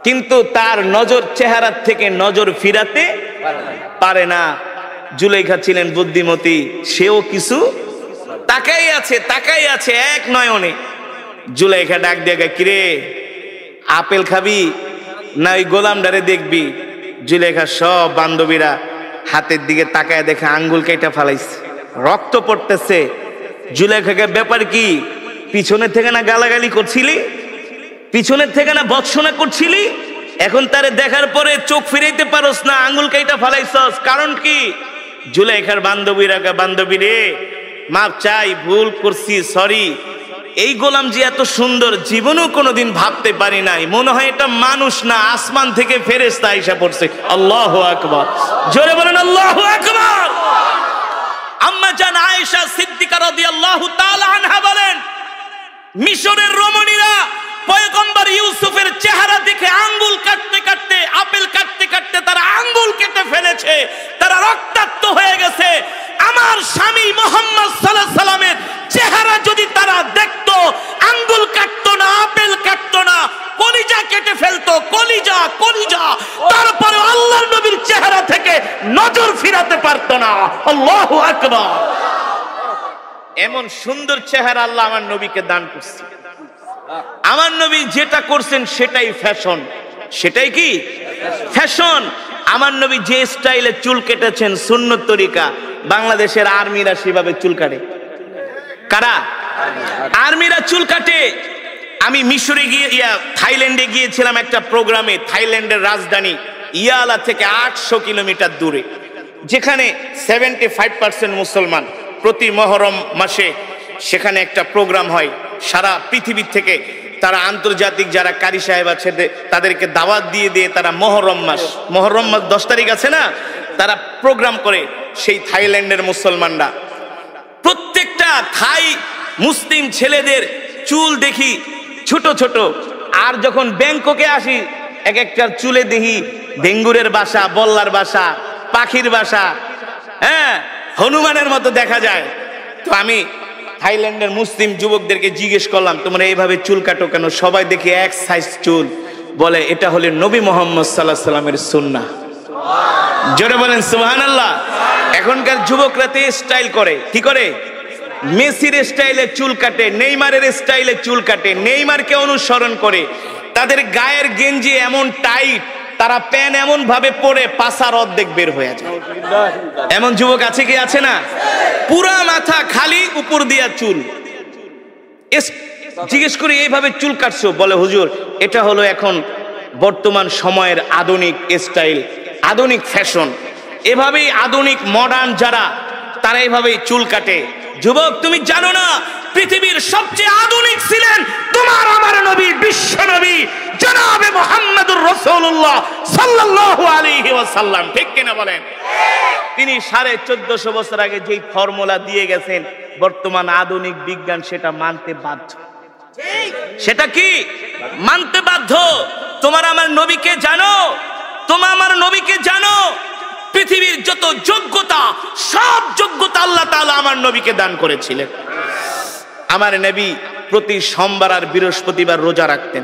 কিন্তু তার নজর চেহারার থেকে নজর ফিরাতে পারে না। জুলাইখা ছিলেন বুদ্ধিমতী, সেও কিছু তাকাই আছে এক নয়নে। জুলাইখা ডাক দিয়ে, কিরে আপেল খাবি না ওই গোলামডারে দেখবি? জুলাইখা সব বান্ধবীরা হাতের দিকে তাকায় দেখে আঙ্গুল কেটে ফেলাইছে, রক্ত পড়তেছে। জুলাইখাকে, ব্যাপার কি? পিছনের থেকে না গালাগালি করছিলি, পিছনের থেকে না ভৎসনা করছিলি, এখন তারে দেখার পরে চোখ ফিরাইতে পারস না, আঙ্গুল কেটে ফেলাইছস, কারণ কি? জুলাইখার বান্ধবীরা, বান্ধবী রে মাপ চাই, ভুল করছি, সরি। এই গোলাম যে এত সুন্দর জীবনেও কোনোদিন ভাবতে পারি নাই, মনে হয় এটা মানুষ না, আসমান থেকে ফেরেশতা আইসা পড়ছে। আল্লাহু আকবার। জোরে বলেন আল্লাহু আকবার। আম্মা জান আয়েশা সিদ্দিকা রাদিয়াল্লাহু তাআলা আনহা বলেন, মিশরের রমণীরা পয়গম্বর ইউসুফের চেহারা দেখে আঙ্গুল কাটতে কাটতে, আপেল কাটতে কাটতে তারা আঙ্গুল কেটে ফেলেছে, তারা রক্তাক্ত হয়ে গেছে। আমার স্বামী মুহাম্মদ সাল্লাল্লাহু আলাইহি সাল্লামের চেহারা যদি তারা দেখতো, আঙ্গুল কাটতো না, আপেল কাটতো না, কলিজা কেটে ফেলতো, কলিজা। তারপরে আল্লাহর নজর ফিরাতে পারতো না। আল্লাহু আকবার। এমন সুন্দর চেহারা আল্লাহ আমার নবীকে দান করছে। আমার নবী যেটা করছেন সেটাই ফ্যাশন। সেটাই কি ফ্যাশন। আমার নবী যে স্টাইলে চুল কেটেছেন সুন্নত তরিকা, বাংলাদেশের আর্মিরা সেভাবে চুল কাটে। কারা? আর্মিরা চুল কাটে। আমি মিশরে গিয়ে থাইল্যান্ডে গিয়েছিলাম একটা প্রোগ্রামে। থাইল্যান্ডের রাজধানী ইয়ালা থেকে 800 কিলোমিটার দূরে, যেখানে 75% মুসলমান। প্রতি মহরম মাসে সেখানে একটা প্রোগ্রাম হয়। সারা পৃথিবী থেকে তারা আন্তর্জাতিক যারা কারি সাহেব আছে তাদেরকে দাওয়াত দিয়ে দিয়ে তারা মহরম মাস 10 তারিখ আছে না, তারা প্রোগ্রাম করে। সেই থাইল্যান্ডের মুসলমানরা প্রত্যেকটা থাই মুসলিম ছেলেদের চুল দেখি ছোট ছোট। আর যখন ব্যাংককে আসি এক একটার চুলে দেখি ডেঙ্গুরের বাসা, বল্লার বাসা, পাখির বাসা, হ্যাঁ হনুমানের মতো দেখা যায়। তো আমি থাইল্যান্ডের মুসলিম যুবকদেরকে জিজ্ঞেস করলাম, তোমরা এইভাবে চুল কাটো কেন? সবাই দেখি এক সাইজ চুল। বলে এটা হলে নবী মোহাম্মদ সাল্লাল্লাহু আলাইহি সাল্লামের সুন্নাহ। জোরে বলেন সুবহানাল্লাহ। এখনকার যুবকরা তো স্টাইল করে। কি করে? মেসির স্টাইলে চুল কাটে, নেইমারের স্টাইলে চুল কাটে, নেইমারকে অনুসরণ করে। তাদের গায়ের গেঞ্জি এমন টাইট, তারা প্যান্ট এমন ভাবে পরে পাছার অর্ধেক বের হয়ে যায়। এমন যুবক আছে কি আছে না? পুরা মাথা খালি, উপর দিয়া চুল। জিজ্ঞেস করি এইভাবে চুল কাটছো? বলে হুজুর এটা হলো এখন বর্তমান সময়ের আধুনিক স্টাইল, আধুনিক ফ্যাশন। এভাবেই আধুনিক মডার্ন যারা, তারা এইভাবেই চুল কাটে। যুবক তুমি জানো না পৃথিবীর সবচেয়ে আধুনিক ছিলেন তোমার আমার নবী, বিশ্ব নবী জনাবে মুহাম্মদুর রাসূলুল্লাহ সাল্লাল্লাহু আলাইহি ওয়াসাল্লাম। ঠিক কিনা বলেন? তিনি 1450 বছর আগে যেই ফর্মুলা দিয়ে গেছেন, বর্তমান আধুনিক বিজ্ঞান সেটা মানতে বাধ্য। সেটা কি? মানতে বাধ্য। তোমার আমার নবীকে জানো, তোমার আমার নবীকে জানো। পৃথিবীর যত যোগ্যতা, সব যোগ্যতা আল্লাহ তাআলা আমার নবীকে দান করেছিলেন। আমার নবী প্রতি সোমবার আর বৃহস্পতিবার রোজা রাখতেন।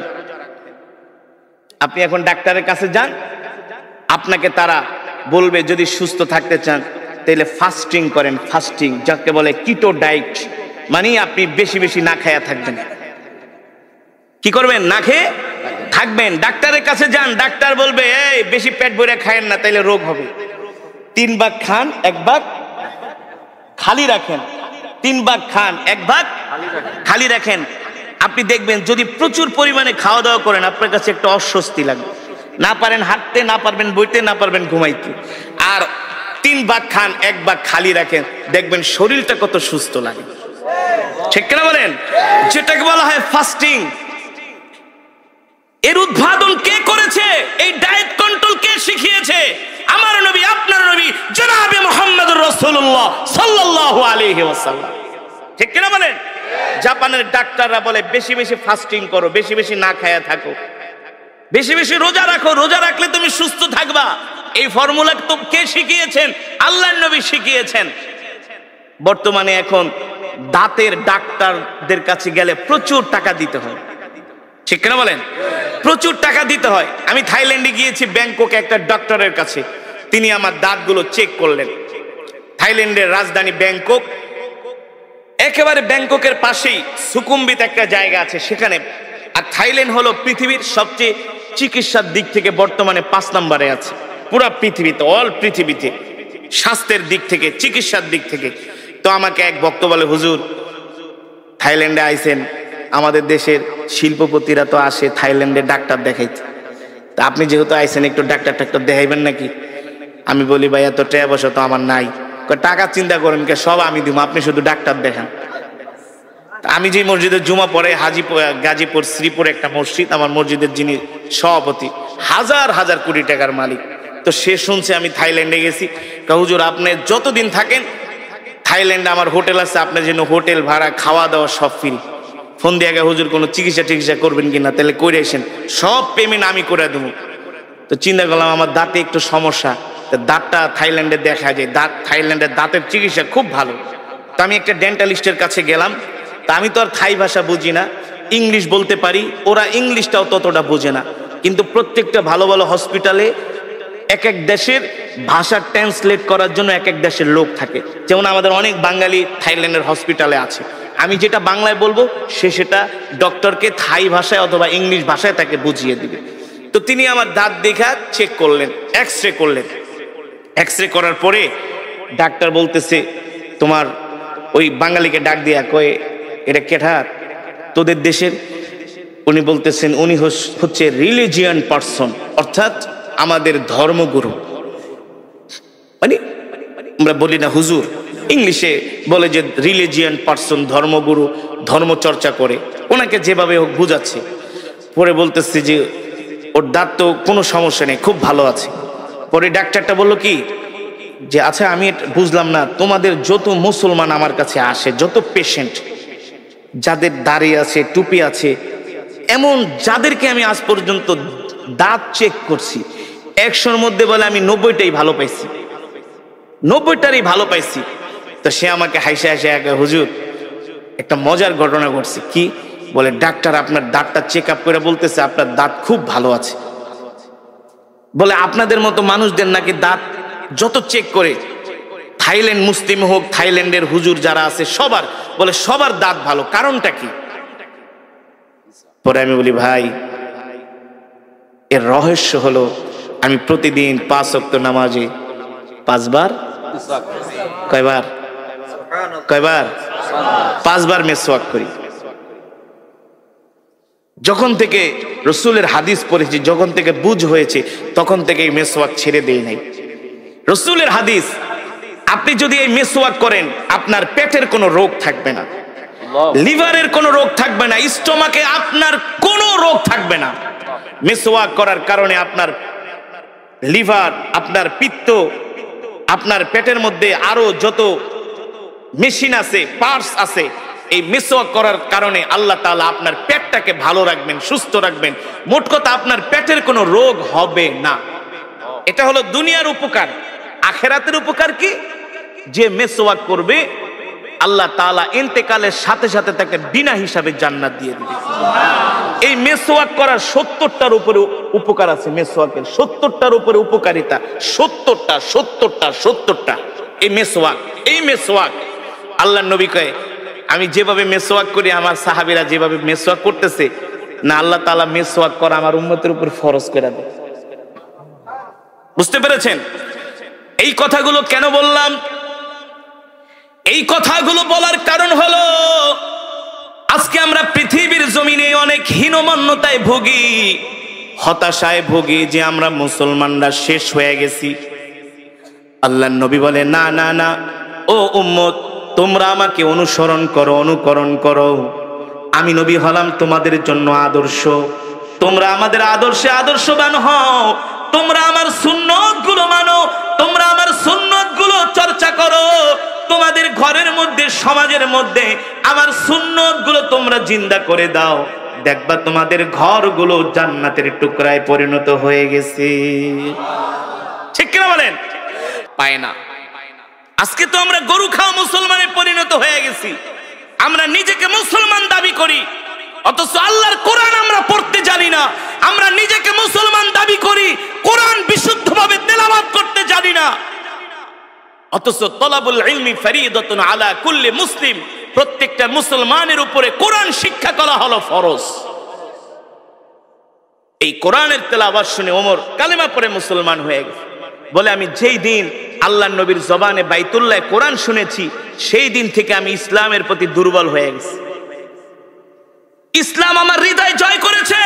আপনি এখন ডাক্তারের কাছে যান, আপনাকে তারা বলবে যদি সুস্থ থাকতে চান তাহলে ফাস্টিং করেন। ফাস্টিং যাকে বলে কিটো ডায়েট, মানে আপনি বেশি বেশি না খায়া থাকবেন। কি করবেন? না খেয়ে থাকবেন। ডাক্তারের কাছে যান, ডাক্তার বলবে এই বেশি পেট ভরে খায়েন না, তাইলে রোগ হবে। 3 ভাগ খান, 1 ভাগ খালি রাখেন। 3 ভাগ খান, 1 ভাগ খালি রাখেন। আপনি দেখবেন যদি প্রচুর পরিমাণে খাওয়া দাওয়া করেন, আপনার কাছে একটা অস্বস্তি লাগবে। না পারেন হাঁটতে, না পারবেন বইতে, না পারবেন ঘুমাইতে। আর 3 ভাগ খান, 1 ভাগ খালি রাখেন, দেখবেন শরীরটা কত সুস্থ লাগে। ঠিক কিনা বলেন? যেটাকে বলা হয় ফাস্টিং। এর উদ্ভাবন কে করেছে? এই ডায়েট কন্ট্রোল কে শিখিয়েছে? আমার নবী, আপনার নবী জনাবে মুহাম্মদুর রাসূলুল্লাহ সাল্লাল্লাহু আলাইহি ওয়াসাল্লাম। ঠিক কিনা বলেন? জাপানের ডাক্তাররা বলে বেশি বেশি ফাস্টিং করো, বেশি বেশি না খায়া থাকো, বেশি বেশি রোজা রাখো, রোজা রাখলে তুমি সুস্থ থাকবা। এই ফর্মুলা তো কে শিখিয়েছেন? আল্লাহর নবী শিখিয়েছেন। বর্তমানে এখন দাঁতের ডাক্তারদের কাছে গেলে প্রচুর টাকা দিতে হয়। ঠিক কিনা বলেন? প্রচুর টাকা দিতে হয়। আমি থাইল্যান্ডে গিয়েছি, ব্যাংককে একটা ডক্টরের কাছে। তিনি আমার দাঁতগুলো চেক করলেন। থাইল্যান্ডের রাজধানী ব্যাংকক, একেবারে ব্যাংককের পাশেই সুকুম্বিত একটা জায়গা আছে সেখানে। আর থাইল্যান্ড হলো পৃথিবীর সবচেয়ে চিকিৎসার দিক থেকে বর্তমানে 5 নম্বরে আছে পুরা পৃথিবীতে, অল পৃথিবীতে, স্বাস্থ্যের দিক থেকে, চিকিৎসার দিক থেকে। তো আমাকে এক ভক্ত বলে, হুজুর থাইল্যান্ডে আইছেন, আমাদের দেশের শিল্পপতিরা তো আসে থাইল্যান্ডে ডাক্তার দেখাইতে, তা আপনি যেহেতু আইছেন একটু ডাক্তার দেখাইবেন নাকি? আমি বলি ভাই এত টাকা পয়সা তো আমার নাই। টাকা চিন্তা করেন কে, সব আমি দিব, আপনি শুধু ডাক্তার দেখান। আমি যে মসজিদের জুমা পড়ে, গাজীপুর শ্রীপুর একটা মসজিদ, আমার মসজিদের যিনি সভাপতি হাজার হাজার কোটি টাকার মালিক, তো সে শুনছে আমি থাইল্যান্ডে গেছি। হুজুর আপনি যতদিন থাকেন থাইল্যান্ডে আমার হোটেল আছে, আপনার জন্য হোটেল ভাড়া, খাওয়া দাওয়া সব ফ্রি। ফোন দিয়ে আগে হুজুর কোনো চিকিৎসা করবেন কিনা, তাহলে করে আসেন, সব পেমেন্ট আমি করে দেবো। তো চিন্তা করলাম আমার দাঁতে একটু সমস্যা, দাঁতটা থাইল্যান্ডে দেখা যায়, থাইল্যান্ডের দাঁতের চিকিৎসা খুব ভালো। তো আমি একটা ডেন্টালিস্টের কাছে গেলাম। তা আমি তো আর থাই ভাষা বুঝি না, ইংলিশ বলতে পারি, ওরা ইংলিশটাও ততটা বোঝে না। কিন্তু প্রত্যেকটা ভালো ভালো হসপিটালে এক এক দেশের ভাষা ট্রান্সলেট করার জন্য এক এক দেশের লোক থাকে। যেমন আমাদের অনেক বাঙালি থাইল্যান্ডের হসপিটালে আছে, আমি যেটা বাংলায় বলবো সে সেটা ডক্টরকে থাই ভাষায় অথবা ইংলিশ ভাষায় তাকে বুঝিয়ে দিবে। তো তিনি আমার দাঁত দেখা চেক করলেন, এক্স রে করলেন। এক্স রে করার পরে ডাক্তার বলতেছে, তোমার ওই বাঙালিকে ডাক দিয়া কয়ে, এটা কেঠার তোদের দেশের? উনি বলতেছেন উনি হচ্ছে রিলিজিয়ান পার্সন, অর্থাৎ আমাদের ধর্মগুরু। মানে আমরা বলি না হুজুর, ইংলিশে বলে যে রিলিজিয়ান পার্সন, ধর্মগুরু, ধর্ম চর্চা করে, ওনাকে যেভাবে হোক বুঝাচ্ছে। পরে বলতেছে যে ওর দাঁত তো কোনো সমস্যা নেই, খুব ভালো আছে। পরে ডাক্তারটা বলল কি যে আচ্ছা আমি বুঝলাম না, তোমাদের যত মুসলমান আমার কাছে আসে, যত পেশেন্ট যাদের দাড়ি আছে, টুপি আছে, এমন যাদেরকে আমি আজ পর্যন্ত দাঁত চেক করছি, 100-র মধ্যে বলে আমি 90টাই ভালো পাইছি, 90টারই ভালো পাইছি। তো সে আমাকে হাসে হাসে একে, হুজুর একটা মজার ঘটনা ঘটছে। কি বলে? ডাক্তার আপনার দাঁতটা চেক আপ করে বলতেছে আপনার দাঁত খুব ভালো আছে। বলে আপনাদের মতো মানুষদের নাকি দাঁত যত চেক করে, থাইল্যান্ড মুসলিম হোক, থাইল্যান্ডের হুজুর যারা আছে সবার, বলে সবার দাঁত ভালো, কারণটা কি? পরে আমি বলি ভাই এর রহস্য হলো আমি প্রতিদিন 5 ওয়াক্ত নামাজে 5 বার, কয়বার? 5 বার মেসওয়াক করি। যখন থেকে রসুলের হাদিস পড়েছি, যখন থেকে বুঝ হয়েছে, তখন থেকে এই মেসওয়াক ছেড়ে দেই নাই। রসুলের হাদিস, আপনি যদি এই মেসওয়াক করেন আপনার পেটের কোনো রোগ থাকবে না, লিভারের কোনো রোগ থাকবে না, স্টোমাকে আপনার কোনো রোগ থাকবে না। মেসওয়াক করার কারণে আপনার লিভার, আপনার পিত্ত, আপনার পেটের মধ্যে আরো যত মেশিন আছে, পার্টস আছে, এই মেসওয়াক করার কারণে আল্লাহ তাআলা আপনার পেটটাকে ভালো রাখবেন, সুস্থ রাখবেন। মোট কথা আপনার পেটের কোনো রোগ হবে না। এটা হলো দুনিয়ার উপকার। আখিরাতের উপকার কি? যে মেসওয়াক করবে আল্লাহ তাআলা ইন্তেকালের সাথে সাথে তাকে বিনা হিসাবে জান্নাত দিয়ে দিবে। এই মেসওয়াক করার 70টার উপরে উপকার আছে। মেসওয়াকের 70টার উপরে উপকারিতা, 70টা এই মেসওয়াক আল্লাহর নবী কয় আমি যেভাবে মেসওয়াক করি, আমার সাহাবীরা যেভাবে মেসওয়াক করতেছে না, আল্লাহ তাআলা মেসওয়াক করা আমার উম্মতের উপর ফরজ করে দেয়। বুঝতে পেরেছেন? এই কথাগুলো কেন বললাম? এই কথাগুলো বলার কারণ হলো আজকে আমরা পৃথিবীর জমিনে অনেক হীনমন্যতায় ভুগি, হতাশায় ভুগি যে আমরা মুসলমানরা শেষ হয়ে গেছি। আল্লাহর নবী বলে না না না, ও উম্মত তোমরা আমাকে অনুসরণ করো, অনুকরণ করো। আমি নবী হলাম তোমাদের জন্য আদর্শ, তোমরা আমাদের আদর্শে আদর্শবান হও। তোমরা আমার সুন্নতগুলো মানো, তোমরা আমার সুন্নতগুলো চর্চা করো। তোমাদের ঘরের মধ্যে, সমাজের মধ্যে আমার সুন্নতগুলো তোমরা জিন্দা করে দাও। দেখবা তোমাদের ঘরগুলো জান্নাতের টুকরায় পরিণত হয়ে গেছে। ঠিক কিনা বলেন? পায় না। আজকে তো আমরা গরু খাওয়া মুসলমানে পরিণত হয়ে গেছি। আমরা নিজেকে মুসলমান দাবি করি, অথচ আল্লাহর কোরআন আমরা পড়তে জানি না। আমরা নিজেকে মুসলমান দাবি করি, কোরআন বিশুদ্ধভাবে তেলাওয়াত করতে জানি না। অথচ তলাবুল ইলমি ফরিদাতুন আলা কুল্লি মুসলিম, প্রত্যেকটা মুসলমানের উপরে কোরআন শিক্ষা করা হলো ফরজ। এই কোরআনের তেলাওয়াত শুনে ওমর কালেমা পড়ে মুসলমান হয়ে গেছে। বলে আমি যেই দিন আল্লাহর নবীর জবানে বাইতুল্লাহ কোরআন শুনেছি, সেই দিন থেকে আমি ইসলামের প্রতি দুর্বল হয়ে গেছি। ইসলাম আমার হৃদয় জয় করেছে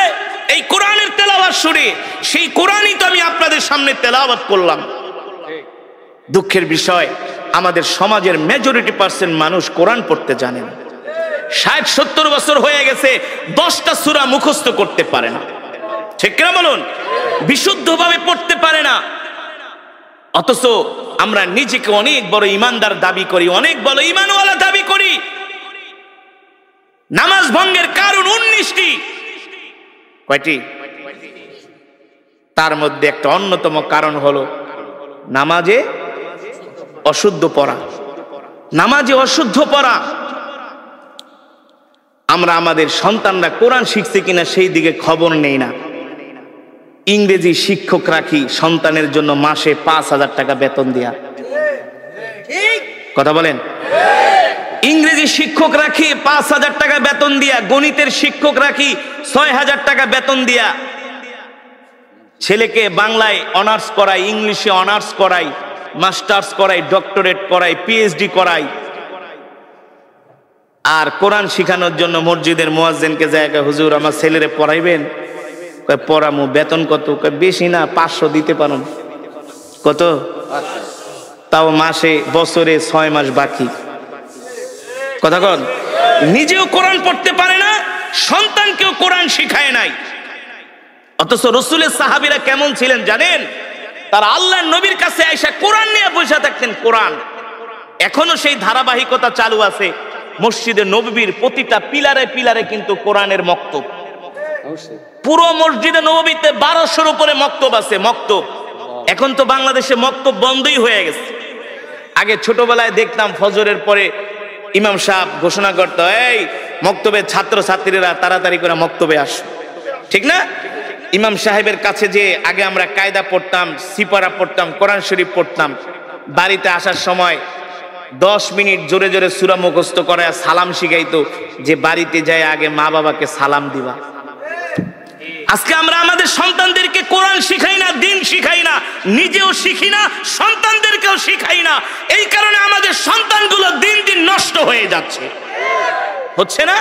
এই কোরআনের তেলাওয়াত শুনে। সেই কোরআনই তো আমি আপনাদের সামনে তেলাওয়াত করলাম। দুঃখের বিষয় আমাদের সমাজের মেজরিটি পার্সেন্ট মানুষ কোরআন পড়তে জানে না। 60-70 বছর হয়ে গেছে, 10টা সূরা মুখস্থ করতে পারে না। ঠিক কিনা বলুন? বিশুদ্ধভাবে পড়তে পারে না। অথচ আমরা নিজেকে অনেক বড় ইমানদার দাবি করি, অনেক বড় ইমানওয়ালা দাবি করি। নামাজ ভঙ্গের কারণ 19টি। কয়টি? তার মধ্যে একটা অন্যতম কারণ হলো নামাজে অশুদ্ধ পড়া। নামাজে অশুদ্ধ পড়া। আমরা আমাদের সন্তানরা কোরআন শিখছে কিনা সেই দিকে খবর নেই না। ইংরেজি শিক্ষক রাখি সন্তানের জন্য মাসে 5,000 টাকা বেতন দিয়া। কথা বলেন। ইংরেজি শিক্ষক রাখি 5,000 টাকা বেতন দিয়া, গণিতের শিক্ষক রাখি 6,000 টাকা বেতন দিয়া, ছেলেকে বাংলায় অনার্স করাই, ইংলিশে অনার্স করাই, মাস্টার্স করাই, ডক্টরেট করাই, পিএইচডি করাই। আর কোরআন শিখানোর জন্য মসজিদের মুয়াজ্জিনকে জায়গা, হুজুর আমার ছেলেরে পড়াইবেন? কয় পড়ামু। বেতন কত? কয় বেশি না, 500 দিতে পারুন। কত? তাও মাসে, বছরে 6 মাস বাকি। কথা কন। নিজেও কোরআন পড়তে পারে না, সন্তানকেও কোরআন শিখায় নাই। অথচ রাসূলের সাহাবীরা কেমন ছিলেন জানেন? তারা আল্লাহর নবীর কাছে আয়েশা কোরআন নিয়ে বসে থাকতেন। কোরআন এখনো সেই ধারাবাহিকতা চালু আছে। মসজিদে নববীর প্রতিটা পিলারে পিলারে কিন্তু কোরআনের মক্তব। পুরো মসজিদে নববীতে 1200-র উপরে মক্তব আছে। মক্তব এখন তো বাংলাদেশে মক্তব বন্ধই হয়ে গেছে। আগে ছোটবেলায় দেখতাম ফজরের পরে ইমাম সাহেব ঘোষণা করত, এই মক্তবের ছাত্র ছাত্রীরা তাড়াতাড়ি করে মক্তবে আসো। ঠিক না? ইমাম সাহেবের কাছে যে আগে আমরা কায়দা পড়তাম, সিপারা পড়তাম, কোরআন শরীফ পড়তাম। বাড়িতে আসার সময় 10 মিনিট জোরে জোরে সূরা মুখস্থ করে সালাম শিখাইতো, যে বাড়িতে যায় আগে মা বাবাকে সালাম দিবা। আজকে আমরা আমাদের সন্তানদেরকে কোরআন শিখাই না, দিন শিখাই না, নিজেও শিখি না, সন্তানদেরকেও শিখাই না। এই কারণে আমাদের সন্তানগুলো দিন দিন নষ্ট হয়ে যাচ্ছে। হচ্ছে না?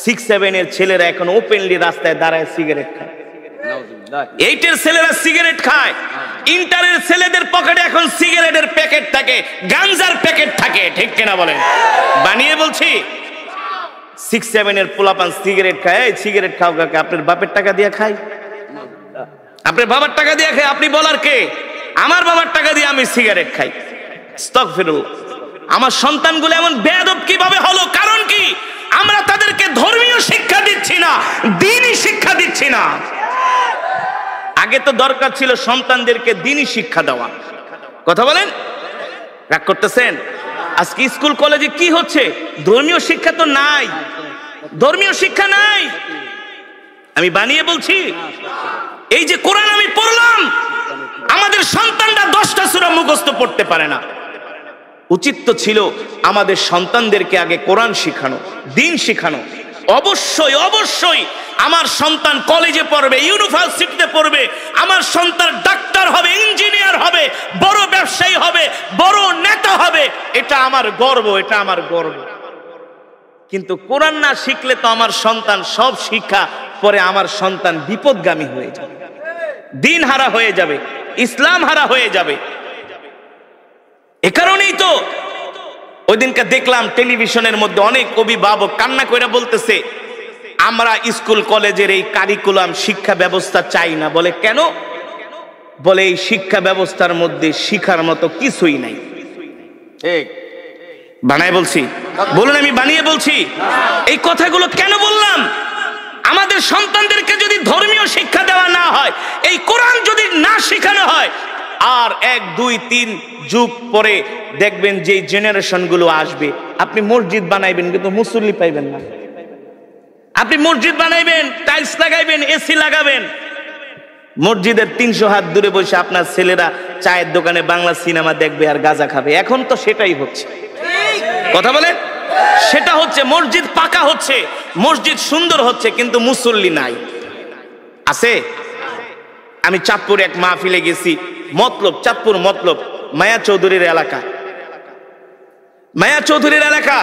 6-7 এর ছেলেরা এখন ওপেনলি রাস্তায় দাঁড়ায় সিগারেট খায়। 8 এর ছেলেরা সিগারেট খায়। ইন্টারের ছেলেদের পকেটে এখন সিগারেটের প্যাকেট থাকে, গাঞ্জার প্যাকেট থাকে। ঠিক কিনা বলেন? বানিয়ে বলছি। 6-7 এর পোলাপান সিগারেট খায়। এই সিগারেট খাও কাকে? আপনার বাপের টাকা দিয়ে খাই? আপনার বাবার টাকা দিয়ে খাই? আপনি বলার কে? আমার বাবার টাকা দিয়ে আমি সিগারেট খাই। আস্তাগফিরুল্লাহ। আমার সন্তানগুলো এমন বেয়াদব কিভাবে হলো? কারণ কি? আমরা তাদেরকে ধর্মীয় শিক্ষা দিচ্ছি না, দ্বীনি শিক্ষা দিচ্ছি না। আগে তো দরকার ছিল সন্তানদেরকে দ্বীনি শিক্ষা দেওয়া। কথা বলেন। রাগ করতেছেন? আজকে স্কুল কলেজে কি হচ্ছে? ধর্মীয় শিক্ষা তো নাই, ধর্মীয় শিক্ষা নাই। আমি বানিয়ে বলছি। এই যে কোরআন আমি পড়লাম, আমাদের সন্তানরা 10টা সূরা মুখস্থ পড়তে পারে না। উচিত তো ছিল আমাদের সন্তানদেরকে আগে কোরআন শিখানো, দিন শিখানো। অবশ্যই অবশ্যই আমার সন্তান কলেজে পড়বে, ইউনিভার্সিটিতে পড়বে, আমার সন্তান ডাক্তার হবে, ইঞ্জিনিয়ার হবে, বড় ব্যবসায়ী হবে, বড় নেতা হবে। এটা আমার গর্ব, এটা আমার গর্ব। কিন্তু কোরআন না শিখলে তো আমার সন্তান সব শিক্ষা পরে আমার সন্তান বিপদগামী হয়ে যাবে, দিন হারা হয়ে যাবে, ইসলাম হারা হয়ে যাবে। এ কারণেই তো ওই দিনকে দেখলাম টেলিভিশনের মধ্যে অনেক অভিভাবক কান্না করে বলতেছে, আমরা স্কুল কলেজের এই কারিকুলাম শিক্ষা ব্যবস্থা চাই না। বলে কেন? বলে এই শিক্ষা ব্যবস্থার মধ্যে শিখার মতো কিছুই নাই। ঠিক বানায় বলছি? বলুন আমি বানিয়ে বলছি? এই কথাগুলো কেন বললাম? আমাদের সন্তানদেরকে যদি ধর্মীয় শিক্ষা দেওয়া না হয়, এই কোরআন যদি না শেখানো হয়, আর 1, 2, 3 যুগ পরে দেখবেন যে জেনারেশন গুলো আসবে, আপনি মসজিদ বানাইবেন কিন্তু মুসল্লি পাইবেন না। আপনি মসজিদ বানাইবেন, টাইলস লাগাইবেন, এসি লাগাবেন, মসজিদের 300 হাত দূরে বসে আপনার ছেলেরা চায়ের দোকানে বাংলা সিনেমা দেখবে আর গাঁজা খাবে। এখন তো সেটাই হচ্ছে। কথা বলেন? সেটা হচ্ছে। মসজিদ পাকা হচ্ছে, মসজিদ সুন্দর হচ্ছে, কিন্তু মুসল্লি নাই। আছে? আমি চাঁদপুরে এক মাহফিলে গেছি, মতলব, চাঁদপুর মতলব, মায়া চৌধুরীর এলাকা। মায়া চৌধুরীর এলাকা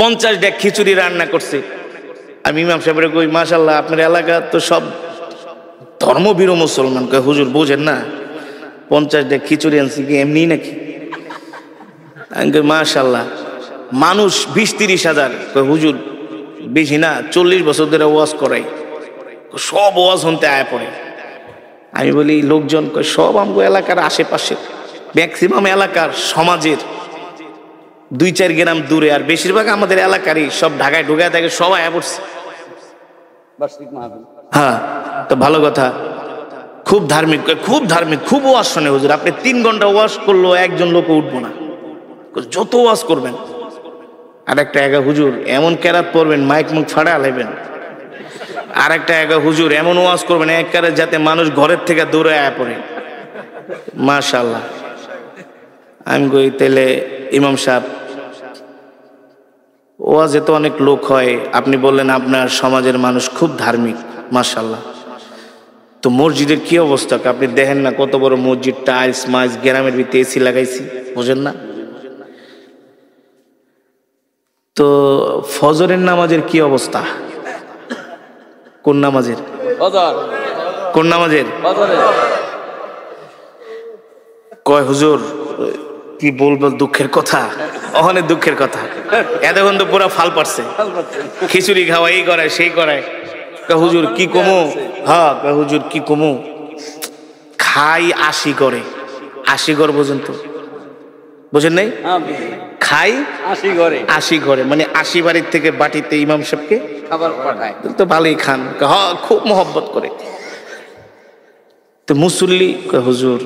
50 ডেক খিচুড়ি রান্না করছে। আমি ইমাম সাহেবের কই, মাশাআল্লাহ আপনার এলাকা তো সব ধর্মভীরু মুসলমান। কয় হুজুর বুঝেন না, 50 ডেক খিচুড়ি আনছি কি এমনি নাকি? আমি কই মাশাআল্লাহ। মানুষ 20-30 হাজার। কয় হুজুর বেশি না, 40 বছর ধরে ওয়াজ করাই, সব ওয়াজ শুনতে আয়া পড়ে। আমি বলি লোকজন? কয় সব আমগো এলাকার আশেপাশে, ম্যাক্সিমাম এলাকার সমাজের 2-4 গ্রাম দূরে, আর বেশিরভাগ আমাদের এলাকারই, সব ঢাকায় ঢুকায় থাকে, সবাই আয়া পড়ছে। হ্যাঁ, তো ভালো কথা। খুব ধার্মিক, খুব ধার্মিক, খুব ওয়াজ শোনে হুজুর। আপনি 3 ঘন্টা ওয়াজ করলো একজন লোক উঠবো না, যত ওয়াজ করবেন। আর একটা হুজুর এমন কেরাত পড়বেন, মাইক মুখ ফাড়া লাইবেন। আর একটা এক হুজুর এমন ওয়াজ করবেন একবারে যাতে মানুষ ঘরের থেকে দূরে আয়া পড়ে। মাশাআল্লাহ। আমি কই তাইলে ইমাম সাহেব ওয়াজে তো অনেক লোক হয়, আপনি বললেন আপনার সমাজের মানুষ খুব ধার্মিক, মাশাআল্লাহ, তো মসজিদের কি অবস্থা? আপনি দেখেন না কত বড় মসজিদ, টাইলস মাইলস, গ্রামের ভিতরে এসি লাগাইছি, বুঝেন না? তো ফজরের নামাজের কি অবস্থা? কোন নামাজের? কোন নামাজের? কয় হুজুর কি বলবো, দুঃখের কথা, অনেক দুঃখের কথা। এতক্ষণ তো পুরো ফাল পারছে, খিচুড়ি খাওয়া, এই করায় সেই করায়। হুজুর কি কমু? হ্যাঁ হুজুর কি কমু, খাই 80 করে, 80 ঘর পর্যন্ত, বুঝেন নাই? খাই 80 ঘরে, মানে 80 বাড়ির থেকে বাটিতে ইমাম সাহেবকে খাবার পাঠায়, তো ভালোই খান। হ্যাঁ খুব মহব্বত করে। তো মুসল্লি হুজুর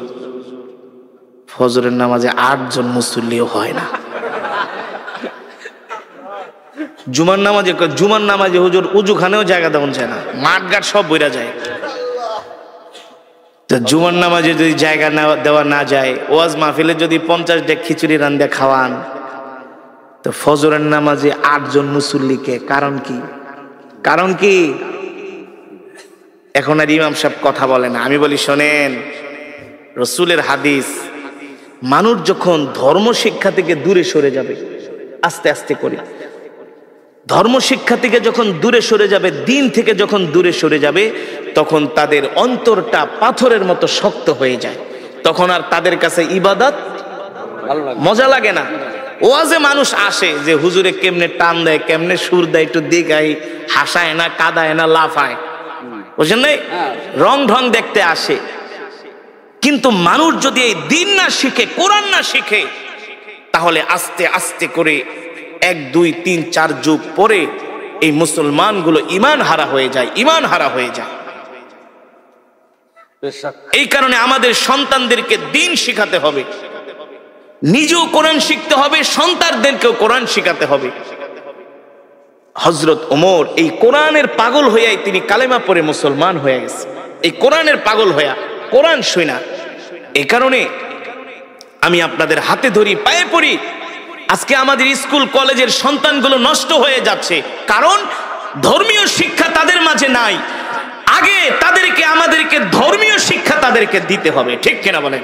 ফজরের নামাজে 8 জন মুসল্লিও হয় না। জুমার নামাজে হুজুর উজুখানেও জায়গা দেওয়া যায় না, মাঠ ঘাট সব বইরা যায়। তো জুমার নামাজে যদি জায়গা দেওয়া না যায়, ওয়াজ মাহফিলে যদি 50 ডেক খিচুড়ি রান্দা খাওয়ান, তো ফজরের নামাজে 8 জন মুসল্লিকে, কারণ কি? কারণ কি? এখন আর ইমাম সাহেব কথা বলে না। আমি বলি শোনেন, রসুলের হাদিস, মানুষ যখন ধর্ম শিক্ষা থেকে দূরে সরে যাবে, আস্তে আস্তে করে ধর্ম শিক্ষা থেকে যখন দূরে সরে যাবে, দিন থেকে যখন দূরে সরে যাবে, তখন তাদের অন্তরটা পাথরের মতো শক্ত হয়ে যায়। তখন আর তাদের কাছে ইবাদত মজা লাগে না। ওয়াজে মানুষ আসে যে হুজুরে কেমনে টান দেয়, কেমনে সুর দেয়, একটু দেখাই, হাসায় না, কাদায় না, লাফায়, বুঝলেন নাই? রং ঢং দেখতে আসে। কিন্তু মানুষ যদি এই দিন না শিখে, কোরআন না শিখে, তাহলে আস্তে আস্তে করে 1 2 3 4 যুগ পরে এই মুসলমানগুলো ঈমান হারা হয়ে যায়, ঈমান হারা হয়ে যায়। এই কারণে আমাদের সন্তানদেরকে দিন শিখাতে হবে, নিজেও কোরআন শিখতে হবে, সন্তানদেরকেও কোরআন শিখাতে হবে। হযরত ওমর এই কোরআনের পাগল হইয়াই তিনি কালেমা পড়ে মুসলমান হয়ে গেছে, এই কোরআনের পাগল হইয়া, কোরআন শুনা। এই কারণে আমি আপনাদের হাতে ধরি, পায়ে পড়ি। আজকে আমাদের স্কুল কলেজের সন্তানগুলো নষ্ট হয়ে যাচ্ছে, কারণ ধর্মীয় শিক্ষা তাদের মাঝে নাই। আগে আমাদেরকে ধর্মীয় শিক্ষা তাদেরকে দিতে হবে, ঠিক কিনা বলেন?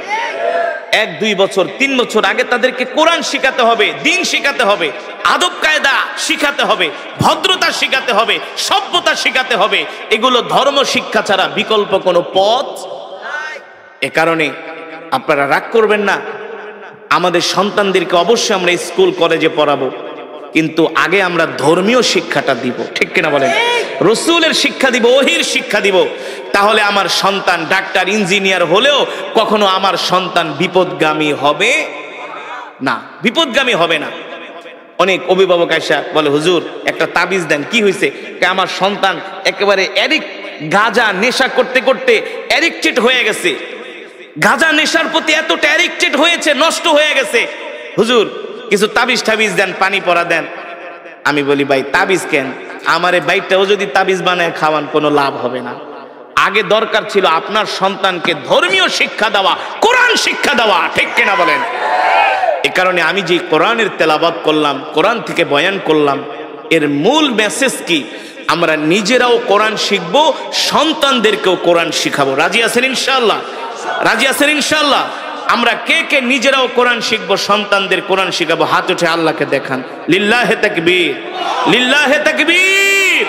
1 2 বছর 3 বছর আগে তাদেরকে কোরআন শিখাতে হবে, দিন শিখাতে হবে, আদব কায়দা শিখাতে হবে, ভদ্রতা শিখাতে হবে, সভ্যতা শিখাতে হবে। এগুলো ধর্ম শিক্ষা ছাড়া বিকল্প কোনো পথ। এ কারণে আপনারা রাগ করবেন না, আমাদের সন্তানদেরকে অবশ্যই আমরা স্কুল কলেজে পড়াবো, কিন্তু আগে আমরা ধর্মীয় শিক্ষাটা দিব, ঠিক কিনা বলেন? রসুলের শিক্ষা দিব, ওহির শিক্ষা দিব। তাহলে আমার সন্তান ডাক্তার ইঞ্জিনিয়ার হলেও কখনো আমার সন্তান বিপদগামী হবে না, বিপদগামী হবে না। অনেক অভিভাবক আয়সা বলে হুজুর একটা তাবিজ দেন, কি হয়েছে? আমার সন্তান একেবারে গাঁজা নেশা করতে করতে অ্যাডিক্টেড হয়ে গেছে, গাঁজা নেশার প্রতি এতটা অ্যাডিক্টেড হয়েছে, নষ্ট হয়ে গেছে, হুজুর কিছু তাবিজ টাবিজ দেন, পানি পড়া দেন। আমি বলি ভাই তাবিজ কেন, আমার এই বাইকটাও যদি তাবিজ বানায় খাওয়ান কোনো লাভ হবে না। আগে দরকার ছিল আপনার সন্তানকে ধর্মীয় শিক্ষা দেওয়া, কোরআন শিক্ষা দেওয়া, ঠিক কিনা বলেন? এ কারণে আমি যে কোরআনের তেলাওয়াত করলাম, কোরআন থেকে বয়ান করলাম, এর মূল মেসেজ কি? আমরা নিজেরাও কোরআন শিখবো, সন্তানদেরকেও কোরআন শিখাবো। রাজি আছেন ইনশাআল্লাহ? রাজি আছেন ইনশাআল্লাহ? আমরা কে কে নিজেরাও কোরআন শিখবো, সন্তানদের কোরআন শিখাবো? হাত উঠে আল্লাহকে দেখান। লিল্লাহে তাকবীর, লিল্লাহে তাকবীর।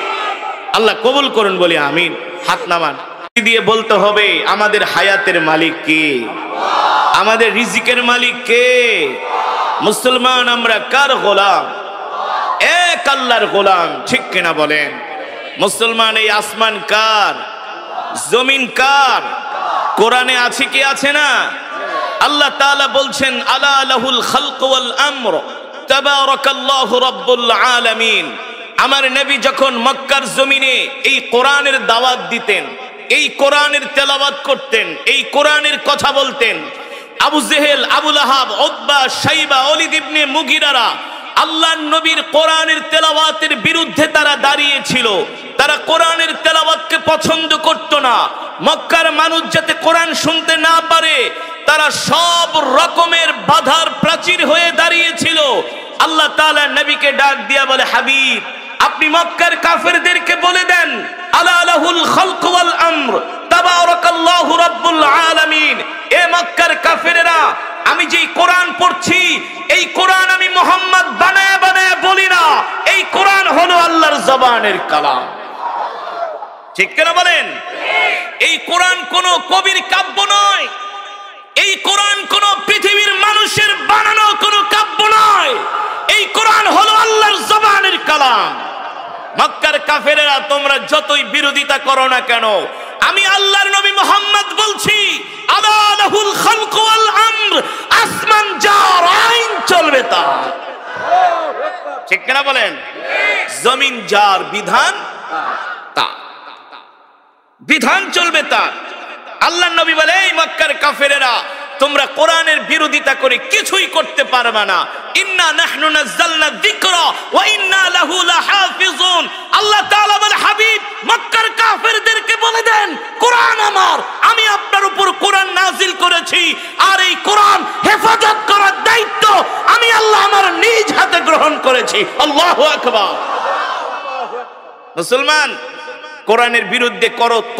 আল্লাহ কবুল করুন, বলি আমিন। হাত নামান দিয়ে বলতে হবে আমাদের হায়াতের মালিক কে? আমাদের রিজিকের মালিক কে? মুসলমান আমরা কার গোলাম? এক আল্লাহর গোলাম, ঠিক কিনা বলেন? মুসলমান এই আসমান কার? জমিন কার? কোরআনে আছে কি আছে না? আল্লাহ তাআলা বলছেন আলা লাহুল খালক ওয়াল আমর তাবারাকাল্লাহু রাব্বুল আলামিন। আমার নবী যখন মক্কার জমিনে এই কোরআনের দাওয়াত দিতেন, এই কোরআনের তেলাওয়াত করতেন, এই কোরআনের কথা বলতেন, আবু জেহেল, আবু লাহাব, উতবা, শাইবা, ওয়ালিদ ইবনে মুগিরারা আল্লাহর নবীর কোরআনের তেলাওয়াতের বিরুদ্ধে তারা দাঁড়িয়েছিল। তারা কোরআনের তেলাওয়াতকে পছন্দ করত না। মক্কার মানুষ যাতে কোরআন শুনতে না পারে, তারা সব রকমের বাধার প্রাচীর হয়ে দাঁড়িয়েছিল। আল্লাহ তাআলা নবীকে ডাক দিয়া বলে, হাবিব, আপনি মক্কার কাফেরদেরকে বলে দেন, আলা লাহুল খালকু ওয়াল আমর তাবারাকাল্লাহু রাব্বুল আলামিন। এ মক্কার কাফেরেরা, আমি যেই কোরআন পড়ছি, এই কোরআন আমি মুহাম্মদ বানায়া বানায়া বলি না, এই কোরআন হলো আল্লাহর জবানের কালাম। ঠিক কিনা বলেন? এই কোরআন কোন কবির কাব্য নয়, এই কোরআন কোন পৃথিবীর মানুষের বানানো কোন কাব্য নয়, এই কোরআন হলো আল্লাহর জবানের কালাম। মক্কার কাফেরেরা তোমরা যতই বিরোধিতা করো না কেন, আমি আল্লাহর নবী মুহাম্মদ বলছি, আলা লাহুল খালকু ওয়াল আমর, আসমান যার, আইন চলবে তার। ঠিক কিনা বলেন? জমিন যার, বিধান তার, বিধান চলবে তার। আল্লাহর নবী বলে, এই মক্কার কাফেরেরা, তোমরা কোরআনের বিরোধিতা করে কিছুই করতে পারবে না। ইন্না নাহনু নাযালনা যিকরা ওয়া ইন্না লাহু লাহাফিজুন। আল্লাহ তাআলা বলে, হাবিব, মক্কার কাফেরদেরকে বলে দেন, কোরআন আমার, আমি আপনার উপর কোরআন নাজিল করেছি, আর এই কোরআন হেফাজত করার দায়িত্ব আমি আল্লাহ আমার নিজ হাতে গ্রহণ করেছি। আল্লাহু আকবার। মুসলমান, কোরআনের বিরুদ্ধে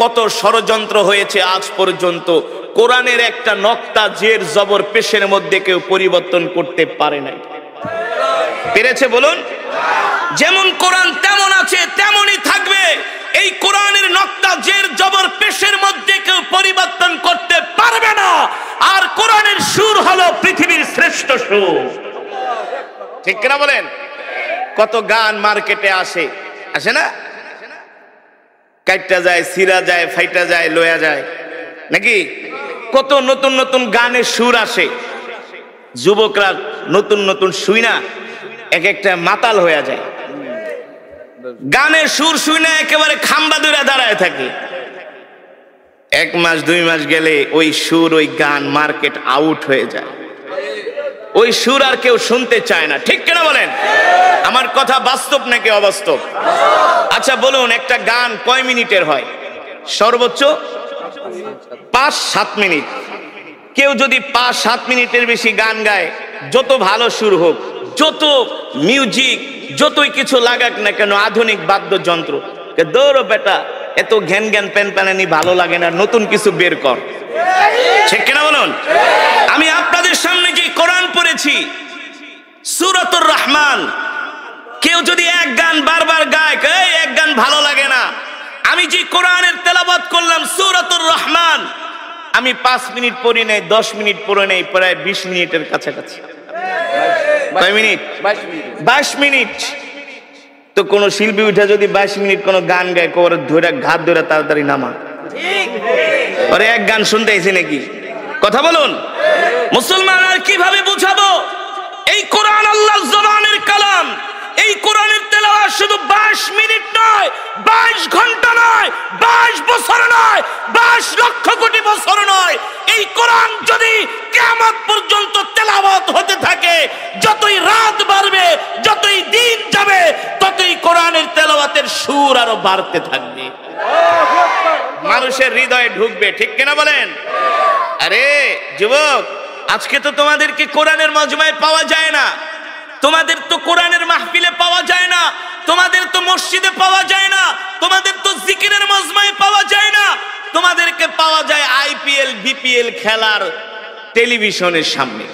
কত ষড়যন্ত্র হয়েছে আজ পর্যন্ত। কোরআনের একটা নক্তা জের জবর পেশের মধ্যে কেউ পরিবর্তন করতে পারে নাই। পেরেছে বলুন? যেমন কোরআন তেমন আছে তেমনই থাকবে। এই কোরআনের নক্তা জের জবর পেশের মধ্যে কেউ পরিবর্তন করতে পারবে না। আর কোরআনের সুর হলো পৃথিবীর শ্রেষ্ঠ সুর। ঠিক কিনা বলেন? কত গান মার্কেটে আসে না? কাইটা যায়, সিরা যায়, ফাইটা যায়, লয়া যায়, নাকি? কত নতুন নতুন গানের সুর আসে। যুবকরা নতুন নতুন শুই না এক একটা মাতাল হয়ে যায়। গানের সুর শুই না একেবারে খাম্বা ধরে দাঁড়ায় থাকে। 1 মাস 2 মাস গেলে ওই সুর, ওই গান মার্কেট আউট হয়ে যায়। ওই সুর আর কেউ শুনতে চায় না। ঠিক কিনা বলেন? আমার কথা বাস্তব নাকি অবাস্তব? আচ্ছা বলুন, একটা গান কয় মিনিটের হয়? সর্বোচ্চ 5-7 মিনিট। কেউ যদি 5-7 মিনিটের বেশি গান গায়, যত ভালো সুর হোক, যত মিউজিক, যতই কিছু লাগাক না কেন, আধুনিক বাদ্যযন্ত্র, দৌড়ো বেটা, এত ঘ্যান ঘ্যান প্যান প্যানানি ভালো লাগে না, নতুন কিছু বের কর। ঠিক কিনা বলুন? আমি আপনাদের সামনে যে কোরআন পড়েছি, সূরাতুর রহমান, কেউ যদি এক গান বারবার গায়, এই এক গান ভালো লাগে না। আমি যে কোরআনের তেলাওয়াত করলাম সূরাতুর রহমান, আমি 5 মিনিট পড়ি নাই, 10 মিনিট পড়ে নেই, প্রায় 20 মিনিটের কাছাকাছি। কয় মিনিট? 22 মিনিট। তো কোন শিল্পী উঠে যদি 22 মিনিট কোন গান গায়, কোরে ধরে ঘাত ধরে তাড়াতাড়ি নামা। আরে এক গান শুনতে আইছি নাকি? কথা বলুন। মুসলমান, আর কিভাবে বুঝাবো? এই কোরআন আল্লাহর জবানের কালাম। এই কোরআনের তেলাওয়াত শুধু 22 মিনিট নয়, 22 ঘন্টা নয়, 22 বছর নয়, 22 লক্ষ কোটি বছর নয়। এই কোরআন যদি কিয়ামত পর্যন্ত তেলাওয়াত হতে থাকে, যতই রাত বাড়বে, যতই দিন যাবে, ততই কোরআনের তেলাওয়াতের সুর আরো বাড়তে থাকবে, মানুষের হৃদয়ে ঢুকবে। ঠিক কিনা বলেন? আরে যুবক, আজকে তো তোমাদেরকে কোরআনের মজমায় পাওয়া যায় না, তোমাদের তো কোরআনের মাহফিলে পাওয়া যায় না, তোমাদের তো মসজিদে পাওয়া যায় না, তোমাদের তো জিকিরের মজমায় পাওয়া যায় না, তোমাদেরকে পাওয়া যায় আইপিএল বিপিএল খেলার টেলিভিশনের সামনে।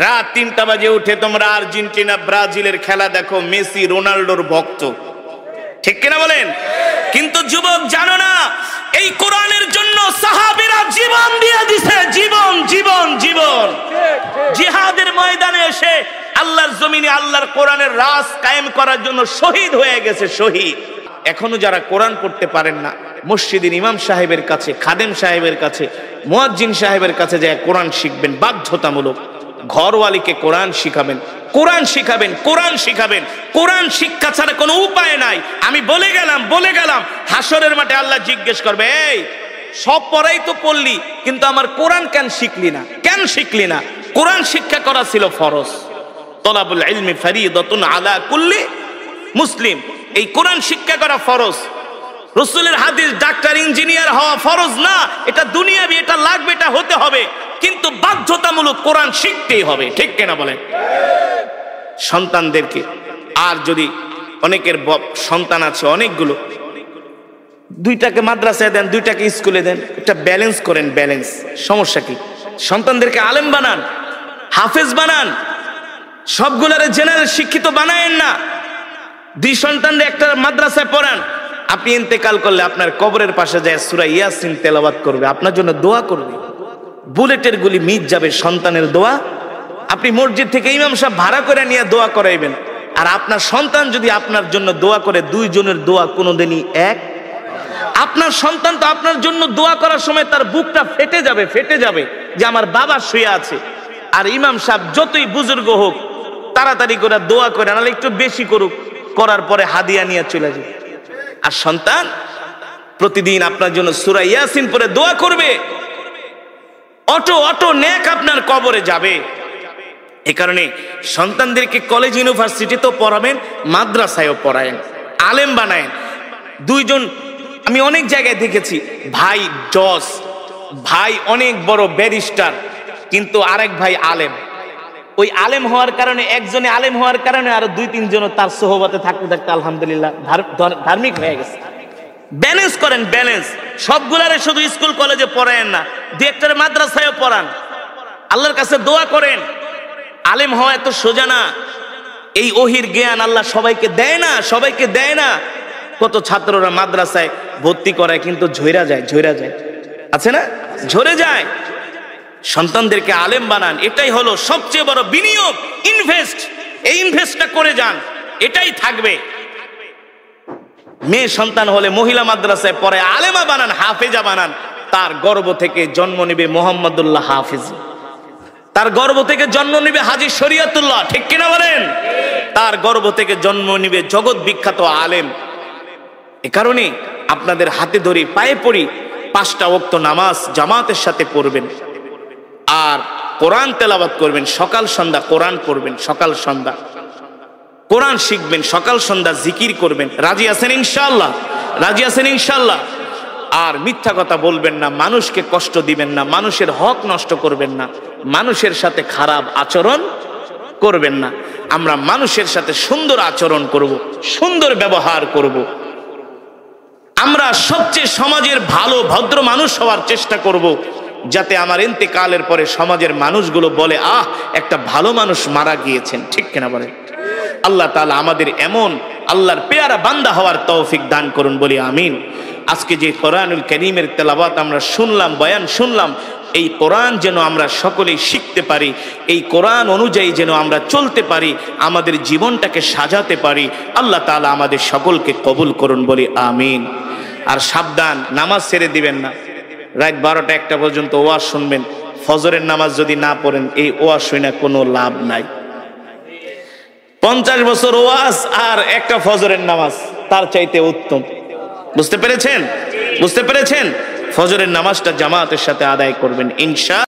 রাত 3টা বাজে উঠে তোমরা আর্জেন্টিনা ব্রাজিলের খেলা দেখো, মেসি রোনাল্ডোর ভক্ত। ঠিক কিনা বলেন? কিন্তু যুবক জানো না, এই কোরআনের জন্য সাহাবীরা জীবন দিয়ে দিছে, জীবন জীবন জীবন। জিহাদের ময়দানে এসে আল্লাহর জমিনে আল্লাহর কোরআনের রাজ কায়েম করার জন্য শহীদ হয়ে গেছে, শহীদ। এখনো যারা কোরআন পড়তে পারেন না, মসজিদের ইমাম সাহেবের কাছে, খাদেম সাহেবের কাছে, মুয়াজ্জিন সাহেবের কাছে যায় কোরআন শিখবেন, বাধ্যতামূলক। ঘরওয়ালিকে কোরআন শিখাবেন, কোরআন শিখাবেন, কোরআন শিখাবেন। কোরআন শিক্ষা ছাড়া কোনো উপায় নাই। আমি বলে গেলাম হাসরের মাঠে আল্লাহ জিজ্ঞেস করবে, এই সব পড়াই তো পড়লি, কিন্তু আমার কোরআন কেন শিখলি না? কেন শিখলি না? কোরআন শিক্ষা করা ছিল ফরজ। তলাবুল ইলমি ফরিদাতুন আলা কুল্লি মুসলিম। এই কোরআন শিক্ষা করা ফরজ। রাসূলের হাদিস ডাক্তার ইঞ্জিনিয়ার হওয়া ফরজ না, এটা দুনিয়াবি, এটা লাগবে, এটা হতে হবে, কিন্তু বাধ্যতামূলক কোরআন শিখতেই হবে। ঠিক কিনা বলেন? সন্তানদেরকে, আর যদি অনেকের সন্তান আছে অনেকগুলো, দুইটাকে মাদ্রাসায় দেন, দুইটাকে স্কুলে দেন, এটা ব্যালেন্স করেন। ব্যালেন্স, সমস্যা কি? সন্তানদেরকে আলেম বানান, হাফেজ বানান, সবগুলারে জেনারেল শিক্ষিত বানায়েন না। দুই সন্তানদের একটা মাদ্রাসায় পড়ান, আপনি ইন্তেকাল করলে আপনার কবরের পাশে যায় সূরা ইয়াসিন তেলাওয়াত করবে, আপনার জন্য দোয়া করবে, বুলেটের গুলি মিট যাবে সন্তানের দোয়া। আপনি মসজিদ থেকে ইমাম সাহেব ভাড়া করে নিয়ে দোয়া করাইবেন, আর আপনার সন্তান যদি আপনার জন্য দোয়া করে, দুইজনের দোয়া কোনোদিনই এক। আপনার সন্তান তো আপনার জন্য দোয়া করার সময় তার বুকটা ফেটে যাবে যে আমার বাবা শুয়ে আছে। আর ইমাম সাহেব যতই বুজুর্গ হোক, তাড়াতাড়ি করে দোয়া করে, নাহলে একটু বেশি করুক, করার পরে হাদিয়া নিয়ে চলে যাবে। আর সন্তান প্রতিদিন আপনার জন্য সূরা ইয়াসিন পড়ে দোয়া করবে, অটো নেক আপনার কবরে যাবে। এ কারণে সন্তানদেরকে কলেজ ইউনিভার্সিটিতেও পড়াবেন, মাদ্রাসায়ও পড়ায়েন, আলেম বানায়েন। দুইজন আমি অনেক জায়গায় দেখেছি, ভাই জজ, ভাই অনেক বড় ব্যারিস্টার, কিন্তু আরেক ভাই আলেম। ওই আলেম হওয়ার কারণে, একজনে আলেম হওয়ার কারণে আরো দুই তিনজন তার সোহবতে থাকতে থাকতে আলহামদুলিল্লাহ ধার্মিক হয়ে গেছে। ব্যালেন্স করেন, ব্যালেন্স। সবগুলারে শুধু স্কুল কলেজে পড়ায়েন না, দুই একটা মাদ্রাসায়ও পড়ান, আল্লাহর কাছে দোয়া করেন। আলেম হওয়া এত সোজা না, এই ওহির জ্ঞান আল্লাহ সবাইকে দেয় না। কত ছাত্ররা মাদ্রাসায় ভর্তি করায় কিন্তু ঝইরা যায়, আছে না, ঝরে যায়। সন্তানদেরকে আলেম বানান, এটাই হলো সবচেয়ে বড় বিনিয়োগ, ইনভেস্ট। এই ইনভেস্টটা করে যান, এটাই থাকবে। মেয়ে সন্তান হলে মহিলা মাদ্রাসায় পড়ে আলেমা বানান, হাফেজা বানান, তার গর্ভ থেকে জন্ম নেবে মোহাম্মদুল্লাহ হাফেজ, তার গর্ভ থেকে জন্ম নেবে হাজী শরীয়তুল্লাহ। ঠিক কিনা বলেন? তার গর্ভ থেকে জন্ম নেবে জগৎ বিখ্যাত আলেম। এ কারণে আপনাদের হাতে ধরি, পায়ে পড়ি, 5টা ওয়াক্ত নামাজ জামাতের সাথে পড়বেন, আর কোরআন তেলাওয়াত করবেন, সকাল সন্ধ্যা কোরআন পড়বেন, সকাল সন্ধ্যা কোরআন শিখবেন, সকাল সন্ধ্যা জিকির করবেন। রাজি আছেন ইনশাআল্লাহ? রাজি আছেন ইনশাআল্লাহ? আর মিথ্যা কথা বলবেন না, মানুষকে কষ্ট দিবেন না, মানুষের হক নষ্ট করবেন না, মানুষের সাথে খারাপ আচরণ করবেন না। আমরা মানুষের সাথে সুন্দর আচরণ করব, সুন্দর ব্যবহার করব। আমরা সবচেয়ে সমাজের ভালো ভদ্র মানুষ হওয়ার চেষ্টা করব, যাতে আমার ইন্তেকালের পরে সমাজের মানুষগুলো বলে, আহ, একটা ভালো মানুষ মারা গিয়েছেন। ঠিক কিনা বলেন? আল্লাহ তাআলা আমাদের এমন আল্লাহর পেয়ারা বান্দা হওয়ার তৌফিক দান করুন, বলি আমিন। আজকে যে কোরআনুল কারীমের তেলাওয়াত আমরা শুনলাম, বয়ান শুনলাম, এই কোরআন যেন আমরা সকলেই শিখতে পারি, এই কোরআন অনুযায়ী যেন আমরা চলতে পারি, আমাদের জীবনটাকে সাজাতে পারি। আল্লাহ তাআলা আমাদের সকলকে কবুল করুন, বলি আমিন। আর সাবধান, নামাজ ছেড়ে দিবেন না। রাত 12টা 1টা পর্যন্ত ওয়াজ শুনবেন, ফজরের নামাজ যদি না পড়েন, এই ওয়াজ শুনে কোনো লাভ নাই। 50 বছর ওয়াজ আর একটা ফজরের নামাজ তার চাইতে উত্তম। বুঝতে পেরেছেন? ফজরের নামাজটা জামাতের সাথে আদায় করবেন ইনশাআল্লাহ।